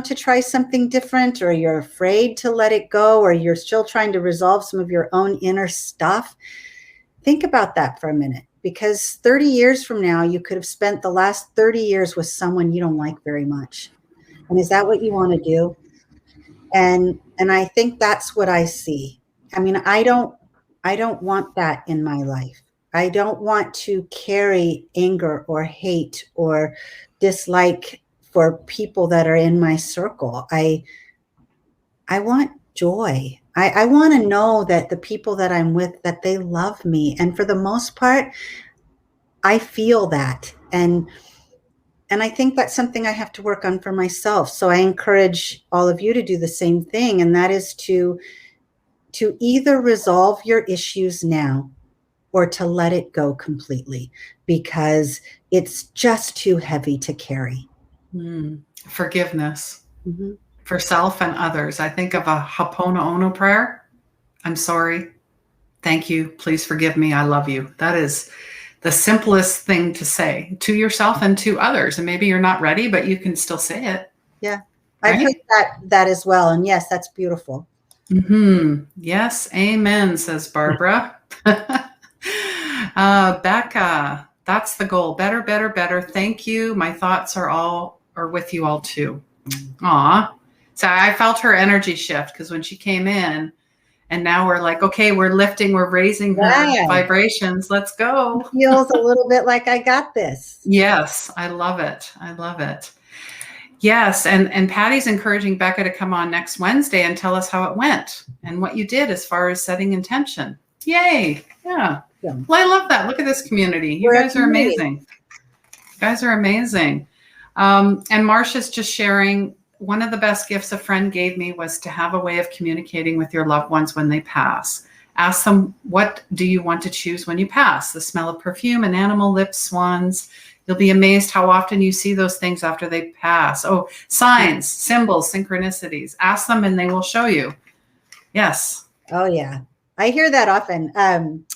to try something different, or you're afraid to let it go, or you're still trying to resolve some of your own inner stuff, think about that for a minute, because 30 years from now, you could have spent the last 30 years with someone you don't like very much. And is that what you want to do? And I think that's what I see. I mean, I don't want that in my life. I don't want to carry anger or hate or dislike for people that are in my circle. I want joy. I want to know that the people that I'm with, that they love me. And for the most part, I feel that. And I think that's something I have to work on for myself. So I encourage all of you to do the same thing. And that is to either resolve your issues now or to let it go completely, because it's just too heavy to carry. Forgiveness. For self and others. I think of a Ho'oponopono prayer. I'm sorry. Thank you. Please forgive me. I love you. That is the simplest thing to say to yourself and to others. And maybe you're not ready, but you can still say it. Yeah. I've heard that as well. And yes, that's beautiful. Yes. Amen, says Barbara. Becca, that's the goal. Better, better, better. Thank you. My thoughts are with you all too. Aw. So I felt her energy shift, because when she came in, and now we're like, okay, we're lifting, we're raising her vibrations. Let's go. It feels a little bit like I got this. Yes, I love it. I love it. Yes, and Patty's encouraging Becca to come on next Wednesday and tell us how it went and what you did as far as setting intention. Yay. Yeah. Well, I love that. Look at this community. You guys are amazing. You guys are amazing. And Marsha's just sharing, one of the best gifts a friend gave me was to have a way of communicating with your loved ones when they pass. Ask them, what do you want to choose when you pass? The smell of perfume, an animal, lips, swans. You'll be amazed how often you see those things after they pass. Oh, signs, symbols, synchronicities. Ask them and they will show you. Yes. Oh, yeah. I hear that often.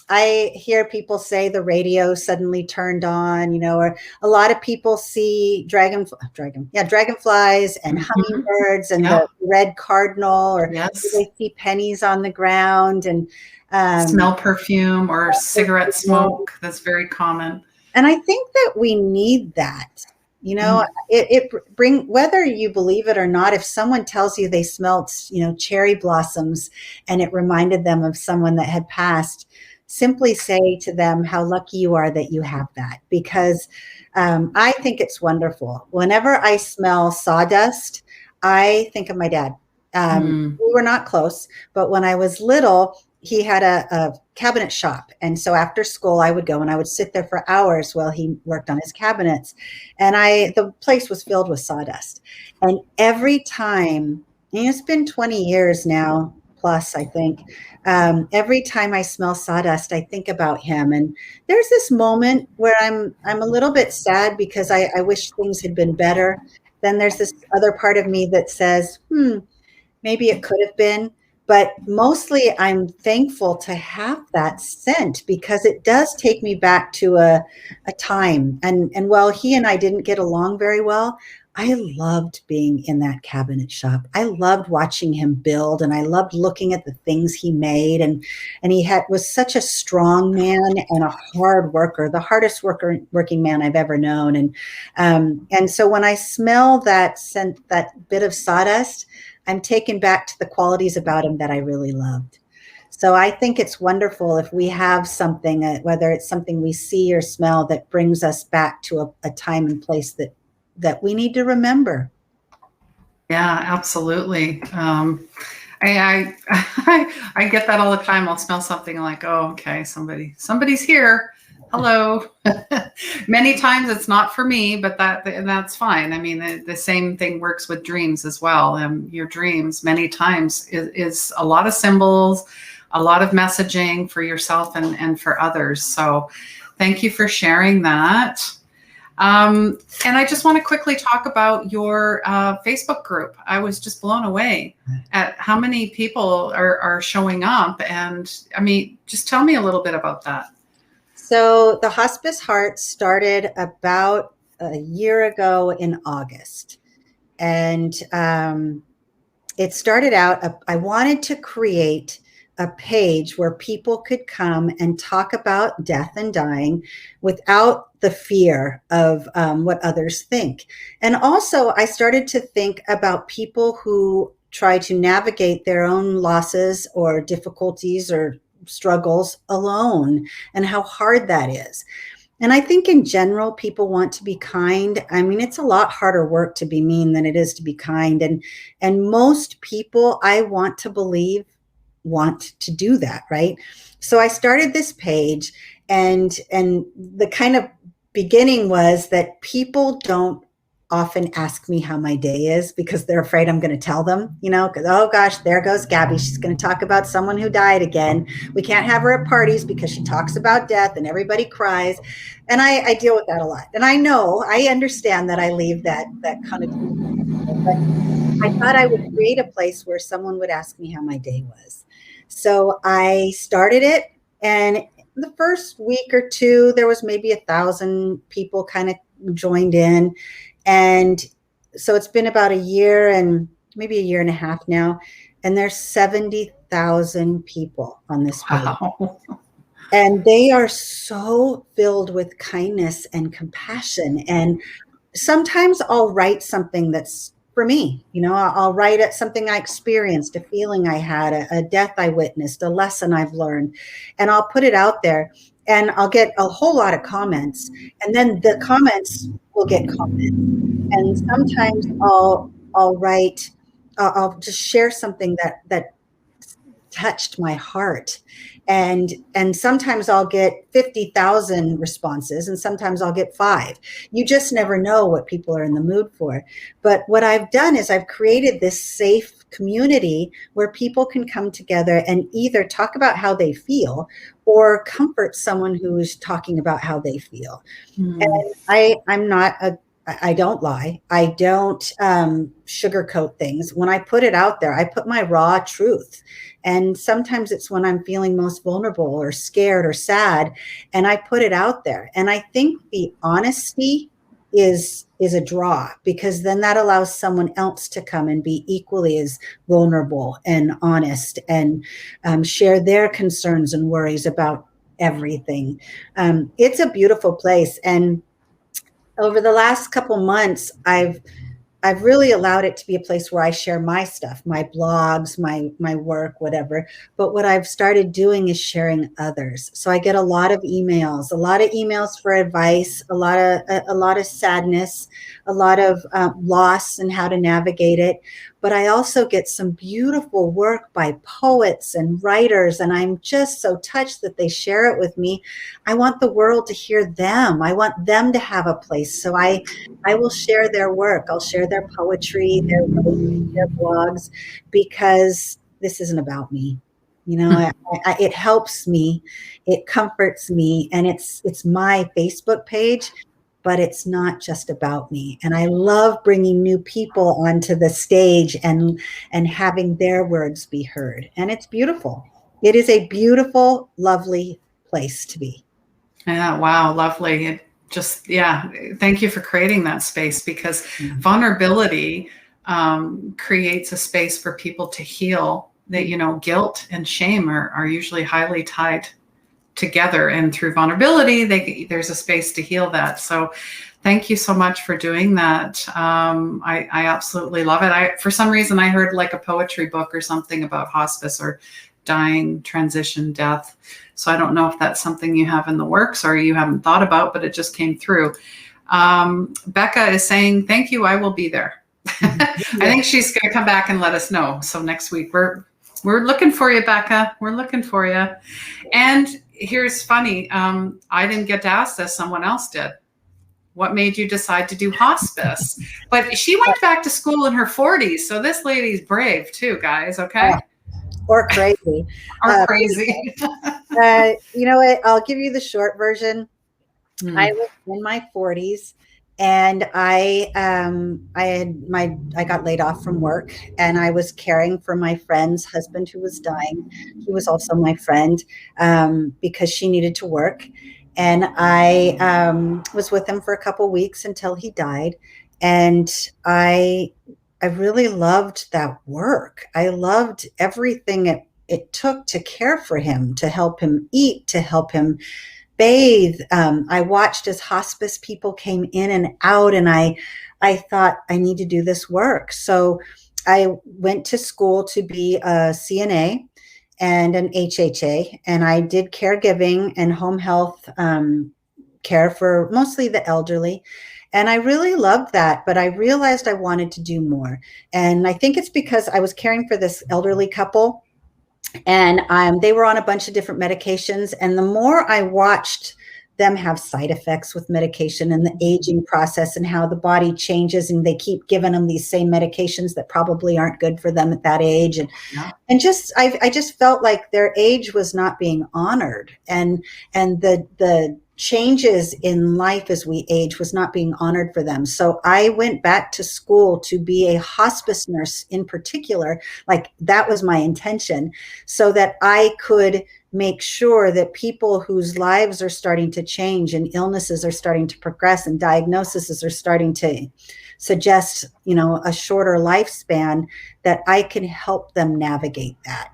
I hear people say the radio suddenly turned on, or a lot of people see dragonflies and Mhm. hummingbirds and Yeah. the red cardinal, or Yes. they see pennies on the ground and um, Smell perfume or cigarette smoke. That's very common. and I think that we need that. Mm. Bring, whether you believe it or not, if someone tells you they smelt, cherry blossoms and it reminded them of someone that had passed, simply say to them how lucky you are that you have that. Because I think it's wonderful. Whenever I smell sawdust, I think of my dad. Mm. We were not close, but when I was little, he had a cabinet shop. And so after school, I would go and I would sit there for hours while he worked on his cabinets. And the place was filled with sawdust. And every time, and it's been 20 years now, plus, I think, every time I smell sawdust, I think about him. And there's this moment where I'm a little bit sad because I wish things had been better. Then there's this other part of me that says, maybe it could have been, but mostly I'm thankful to have that scent because it does take me back to a time. And while he and I didn't get along very well, I loved being in that cabinet shop. I loved watching him build, and I loved looking at the things he made. And was such a strong man and a hard worker, the hardest working man I've ever known. And so when I smell that scent, that bit of sawdust, I'm taken back to the qualities about him that I really loved. So I think it's wonderful if we have something, whether it's something we see or smell, that brings us back to a time and place that we need to remember. Yeah, absolutely. I get that all the time. I'll smell something like, oh, okay, somebody's here. Hello. Many times it's not for me, but that's fine. I mean, the same thing works with dreams as well. Your dreams many times is a lot of symbols, a lot of messaging for yourself and for others. So thank you for sharing that. And I just want to quickly talk about your Facebook group. I was just blown away at how many people are showing up. And I mean, just tell me a little bit about that. So the Hospice Heart started about a year ago in August. And it started out, I wanted to create a page where people could come and talk about death and dying without the fear of what others think. And also, I started to think about people who try to navigate their own losses or difficulties or struggles alone, and how hard that is. And I think in general, people want to be kind. I mean, it's a lot harder work to be mean than it is to be kind. And most people, I want to believe, want to do that, right? So I started this page, and the kind of beginning was that people don't often ask me how my day is because they're afraid I'm going to tell them, because, oh gosh, there goes Gabby. She's going to talk about someone who died again. We can't have her at parties because she talks about death and everybody cries. And I deal with that a lot. And I understand that I leave that connotation. But I thought I would create a place where someone would ask me how my day was. So I started it, and the first week or two, there was maybe 1,000 people kind of joined in. And so it's been about a year and maybe a year and a half now. And there's 70,000 people on this page. Wow. And they are so filled with kindness and compassion. And sometimes I'll write something that's for me. I'll write it something I experienced, a feeling I had, a death I witnessed, a lesson I've learned, and I'll put it out there, and I'll get a whole lot of comments, and then the comments will get comments. And sometimes I'll write, I'll just share something that touched my heart. And sometimes I'll get 50,000 responses, and sometimes I'll get 5. You just never know what people are in the mood for. But what I've done is I've created this safe community where people can come together and either talk about how they feel or comfort someone who is talking about how they feel. Mm. And I'm not I don't lie. I don't sugarcoat things. When I put it out there, I put my raw truth. And sometimes it's when I'm feeling most vulnerable or scared or sad, and I put it out there. And I think the honesty is a draw, because then that allows someone else to come and be equally as vulnerable and honest, and share their concerns and worries about everything. It's a beautiful place. And over the last couple months, I've really allowed it to be a place where I share my stuff, my blogs, my work, whatever. But what I've started doing is sharing others. So I get a lot of emails for advice, a lot of sadness, a lot of loss and how to navigate it. But I also get some beautiful work by poets and writers, and I'm just so touched that they share it with me. I want the world to hear them. I want them to have a place. So I will share their work. I'll share their poetry, their blogs, because this isn't about me. You know, it helps me, it comforts me, and it's my Facebook page, but it's not just about me. And I love bringing new people onto the stage and having their words be heard. And it's beautiful. It is a beautiful, lovely place to be. Yeah, wow, lovely. It just, yeah, thank you for creating that space, because vulnerability creates a space for people to heal. That, you know, guilt and shame are usually highly tied together, and through vulnerability, there's a space to heal that. So thank you so much for doing that. I absolutely love it. For some reason, I heard like a poetry book or something about hospice or dying, transition, death. So I don't know if that's something you have in the works or you haven't thought about, but it just came through. Becca is saying, thank you, I will be there. I think she's going to come back and let us know. So next week, we're looking for you, Becca. We're looking for you. And here's funny. I didn't get to ask this. Someone else did. What made you decide to do hospice? But she went back to school in her 40s. So this lady's brave too, guys. Okay. Or crazy. Or crazy. You know what? I'll give you the short version. I was in my 40s, and I got laid off from work, and I was caring for my friend's husband who was dying. He was also my friend, because she needed to work. And I was with him for a couple weeks until he died. And I really loved that work. I loved everything it took to care for him, to help him eat, to help him bathe. I watched as hospice people came in and out, and I thought, I need to do this work. So I went to school to be a CNA and an HHA, and I did caregiving and home health care for mostly the elderly. And I really loved that, but I realized I wanted to do more. And I think it's because I was caring for this elderly couple, and they were on a bunch of different medications. And the more I watched them have side effects with medication and the aging process and how the body changes, and they keep giving them these same medications that probably aren't good for them at that age. And just, I just felt like their age was not being honored. And the changes in life as we age was not being honored for them. So I went back to school to be a hospice nurse in particular. Like, that was my intention, so that I could make sure that people whose lives are starting to change and illnesses are starting to progress and diagnoses are starting to suggest, you know, a shorter lifespan, that I can help them navigate that.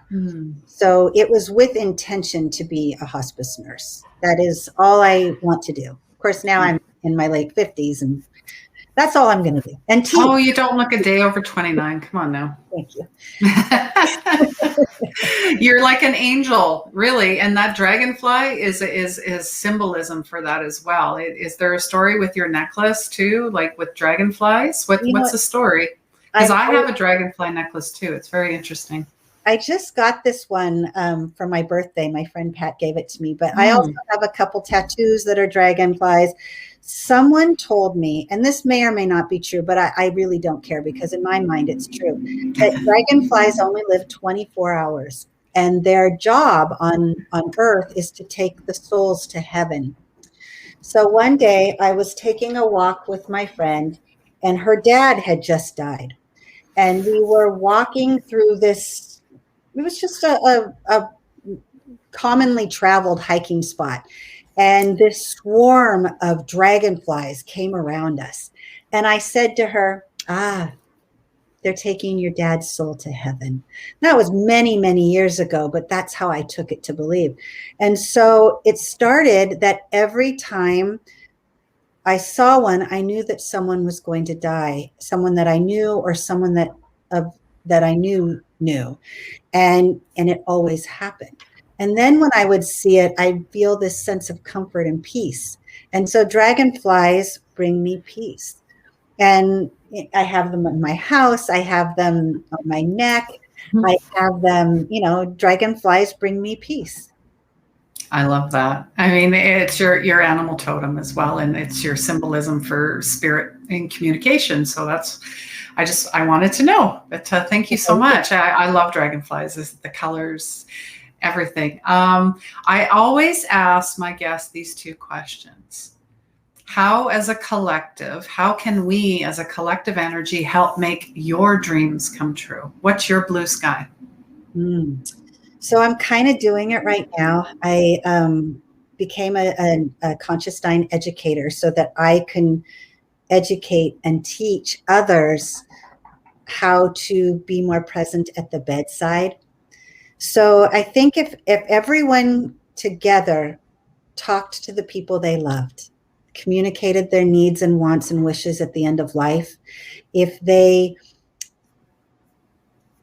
So it was with intention to be a hospice nurse. That is all I want to do. Of course, now I'm in my late 50s, and that's all I'm going to do. And oh, you don't look a day over 29. Come on now. Thank you. You're like an angel, really. And that dragonfly is symbolism for that as well. Is there a story with your necklace too, like with dragonflies? What's the story? Because I have a dragonfly necklace too. It's very interesting. I just got this one for my birthday. My friend Pat gave it to me, but I also have a couple tattoos that are dragonflies. Someone told me, and this may or may not be true, but I really don't care, because in my mind it's true, that dragonflies only live 24 hours, and their job on Earth is to take the souls to heaven. So one day I was taking a walk with my friend, and her dad had just died. And we were walking through this, it was just a commonly traveled hiking spot. And this swarm of dragonflies came around us. And I said to her, they're taking your dad's soul to heaven. That was many, many years ago, but that's how I took it to believe. And so it started that every time I saw one, I knew that someone was going to die, someone that I knew or someone that I knew. And it always happened. And then when I would see it, I'd feel this sense of comfort and peace. And so dragonflies bring me peace. And I have them in my house. I have them on my neck. I have them, dragonflies bring me peace. I love that. I mean, it's your animal totem as well, and it's your symbolism for spirit and communication. So I wanted to know. But thank you so much. I love dragonflies. The colors, everything. I always ask my guests these two questions. How can we as a collective energy help make your dreams come true? What's your blue sky? So I'm kind of doing it right now. I became a conscious dying educator so that I can educate and teach others how to be more present at the bedside. So I think if everyone together talked to the people they loved, communicated their needs and wants and wishes at the end of life, if they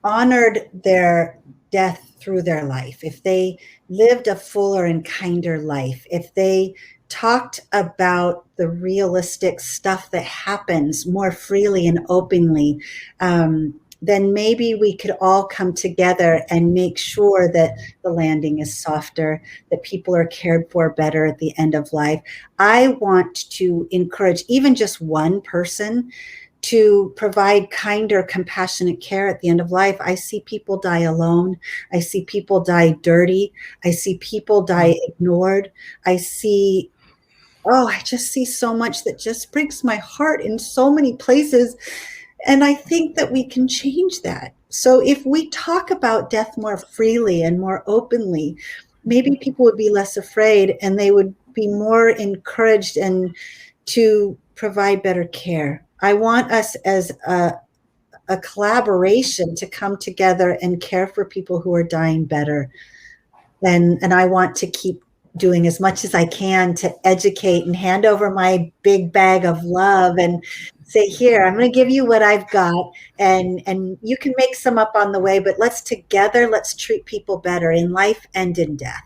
honored their death through their life, if they lived a fuller and kinder life, if they talked about the realistic stuff that happens more freely and openly, then maybe we could all come together and make sure that the landing is softer, that people are cared for better at the end of life. I want to encourage even just one person to provide kinder, compassionate care at the end of life. I see people die alone. I see people die dirty. I see people die ignored. I just see so much that just breaks my heart in so many places. And I think that we can change that. So if we talk about death more freely and more openly, maybe people would be less afraid and they would be more encouraged and to provide better care. I want us as a collaboration to come together and care for people who are dying better. And I want to keep doing as much as I can to educate and hand over my big bag of love and say, here, I'm going to give you what I've got, and you can make some up on the way, but let's treat people better in life and in death.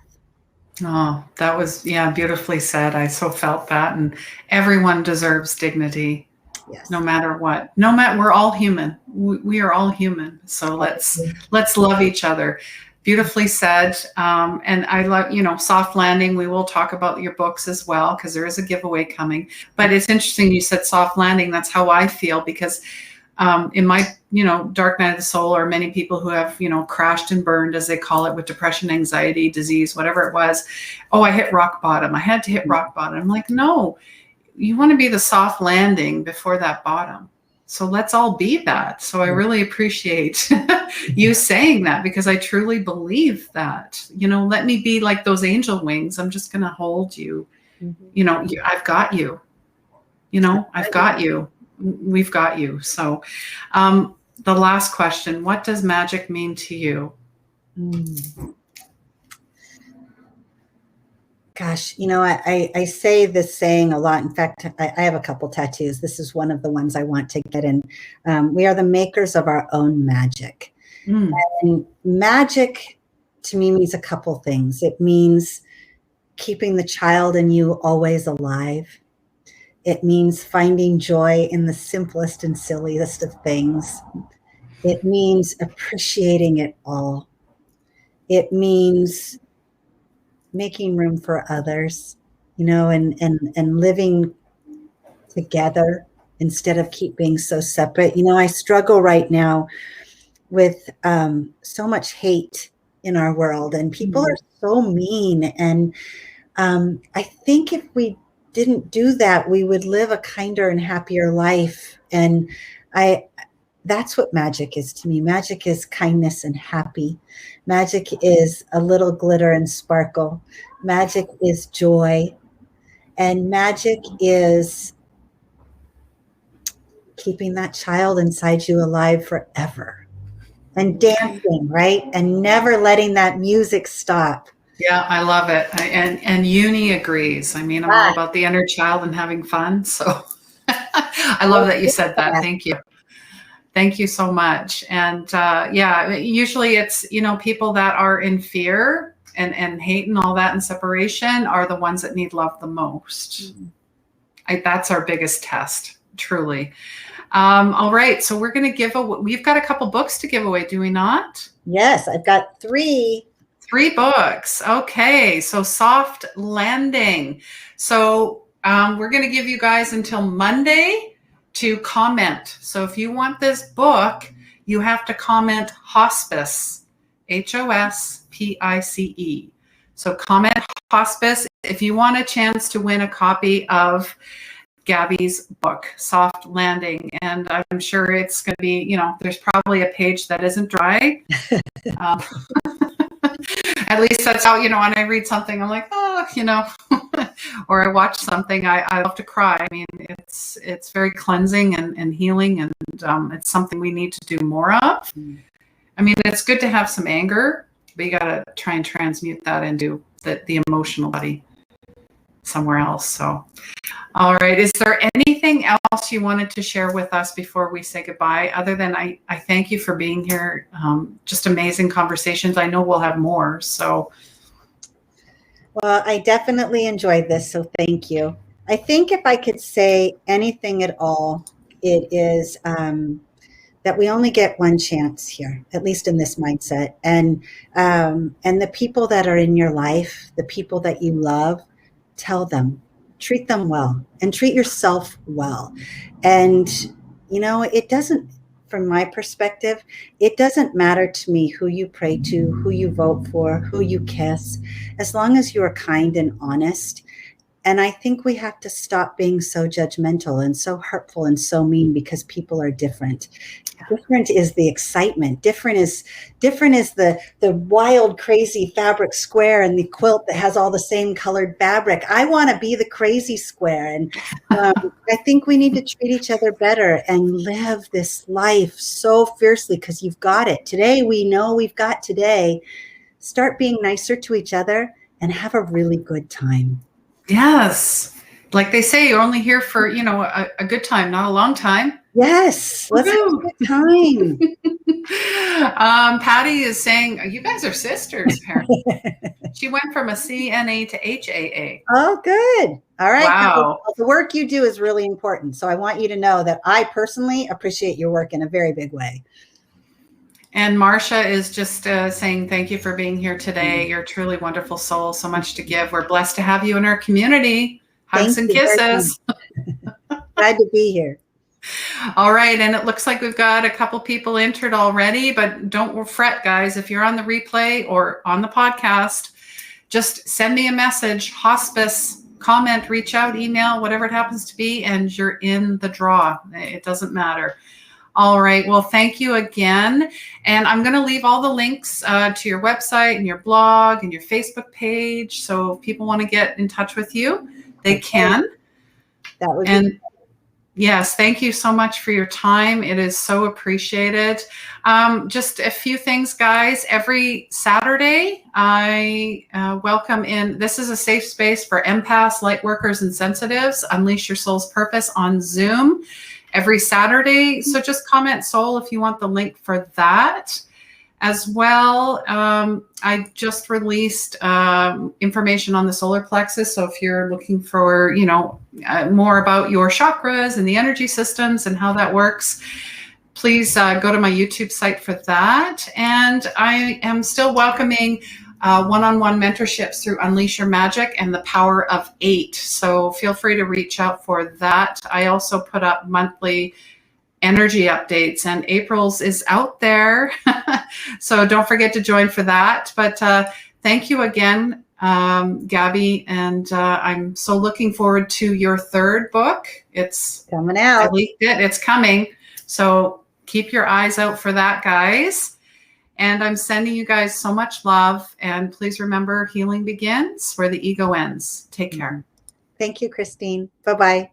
Oh, that was, beautifully said. I so felt that. And everyone deserves dignity. Yes. No matter what. We're all human. We are all human. So let's love each other. Beautifully said. And I love, soft landing. We will talk about your books as well, because there is a giveaway coming. But it's interesting you said soft landing. That's how I feel, because in my, dark night of the soul, or many people who have, crashed and burned, as they call it, with depression, anxiety, disease, whatever it was. Oh, I hit rock bottom. I had to hit rock bottom. I'm like, no, you want to be the soft landing before that bottom. So let's all be that. So I really appreciate you saying that, because I truly believe that, let me be like those angel wings. I'm just going to hold you. I've got you, I've got you. We've got you. So the last question, what does magic mean to you? Gosh, I say this saying a lot. In fact, I have a couple tattoos. This is one of the ones I want to get in. We are the makers of our own magic. And magic to me means a couple things. It means keeping the child in you always alive. It means finding joy in the simplest and silliest of things. It means appreciating it all. It means making room for others, and living together instead of keep being so separate. I struggle right now with so much hate in our world, and people are so mean. And I think if we didn't do that, we would live a kinder and happier life. And that's what magic is to me. Magic is kindness and happy. Magic is a little glitter and sparkle. Magic is joy. And magic is keeping that child inside you alive forever. And dancing, right? And never letting that music stop. Yeah, I love it. And Uni agrees. I mean, I'm all about the inner child and having fun. So I love that you said that. Thank you. Thank you so much. And yeah, usually it's, people that are in fear and hate and all that and separation are the ones that need love the most. That's our biggest test, truly. All right. So we're going to we've got a couple books to give away, do we not? Yes, I've got 3. 3 books. Okay. So Soft Landing. So we're going to give you guys until Monday to comment. So if you want this book, you have to comment Hospice, HOSPICE. So comment Hospice if you want a chance to win a copy of Gabby's book, Soft Landing. And I'm sure it's going to be, there's probably a page that isn't dry. At least that's how, when I read something, I'm like, or I watch something, I love to cry. I mean, it's very cleansing and healing, and it's something we need to do more of. I mean, it's good to have some anger, but you got to try and transmute that into the emotional body somewhere else. So, all right. Is there anything else you wanted to share with us before we say goodbye? Other than I thank you for being here. Just amazing conversations. I know we'll have more. So, well, I definitely enjoyed this. So thank you. I think if I could say anything at all, it is that we only get one chance here, at least in this mindset. And the people that are in your life, the people that you love, tell them, treat them well, and treat yourself well. And, it doesn't, from my perspective, it doesn't matter to me who you pray to, who you vote for, who you kiss, as long as you are kind and honest. And I think we have to stop being so judgmental and so hurtful and so mean, because people are different. Different is the excitement. Different is the wild, crazy fabric square and the quilt that has all the same colored fabric. I want to be the crazy square. And I think we need to treat each other better and live this life so fiercely, because you've got it. Today, we know we've got today. Start being nicer to each other and have a really good time. Yes. Like they say, you're only here for, a good time, not a long time. Yes. Let's have a good time. Patty is saying, you guys are sisters, apparently. She went from a CNA to HAA. Oh, good. All right. Wow. The work you do is really important. So I want you to know that I personally appreciate your work in a very big way. And Marcia is just saying, thank you for being here today. You're a truly wonderful soul. So much to give. We're blessed to have you in our community. Hugs and kisses. Glad to be here. All right. And it looks like we've got a couple people entered already, but don't fret, guys. If you're on the replay or on the podcast, just send me a message, hospice, comment, reach out, email, whatever it happens to be, and you're in the draw. It doesn't matter. All right. Well, thank you again. And I'm going to leave all the links to your website and your blog and your Facebook page. So if people want to get in touch with you, they can. That would be great. Yes, thank you so much for your time. It is so appreciated. Just a few things, guys. Every Saturday, I welcome in. This is a safe space for empaths, light workers, and sensitives. Unleash your soul's purpose on Zoom every Saturday. So just comment soul if you want the link for that. As well, I just released information on the solar plexus. So if you're looking for, more about your chakras and the energy systems and how that works, please go to my YouTube site for that. And I am still welcoming one-on-one mentorships through Unleash Your Magic and the Power of 8. So feel free to reach out for that. I also put up monthly energy updates, and April's is out there. So don't forget to join for that. But thank you again Gabby, and I'm so looking forward to your third book. It's coming I out. leaked it. It's coming. So keep your eyes out for that, guys. And I'm sending you guys so much love. And please remember, healing begins where the ego ends. Take care. Thank you, Christine. Bye-bye.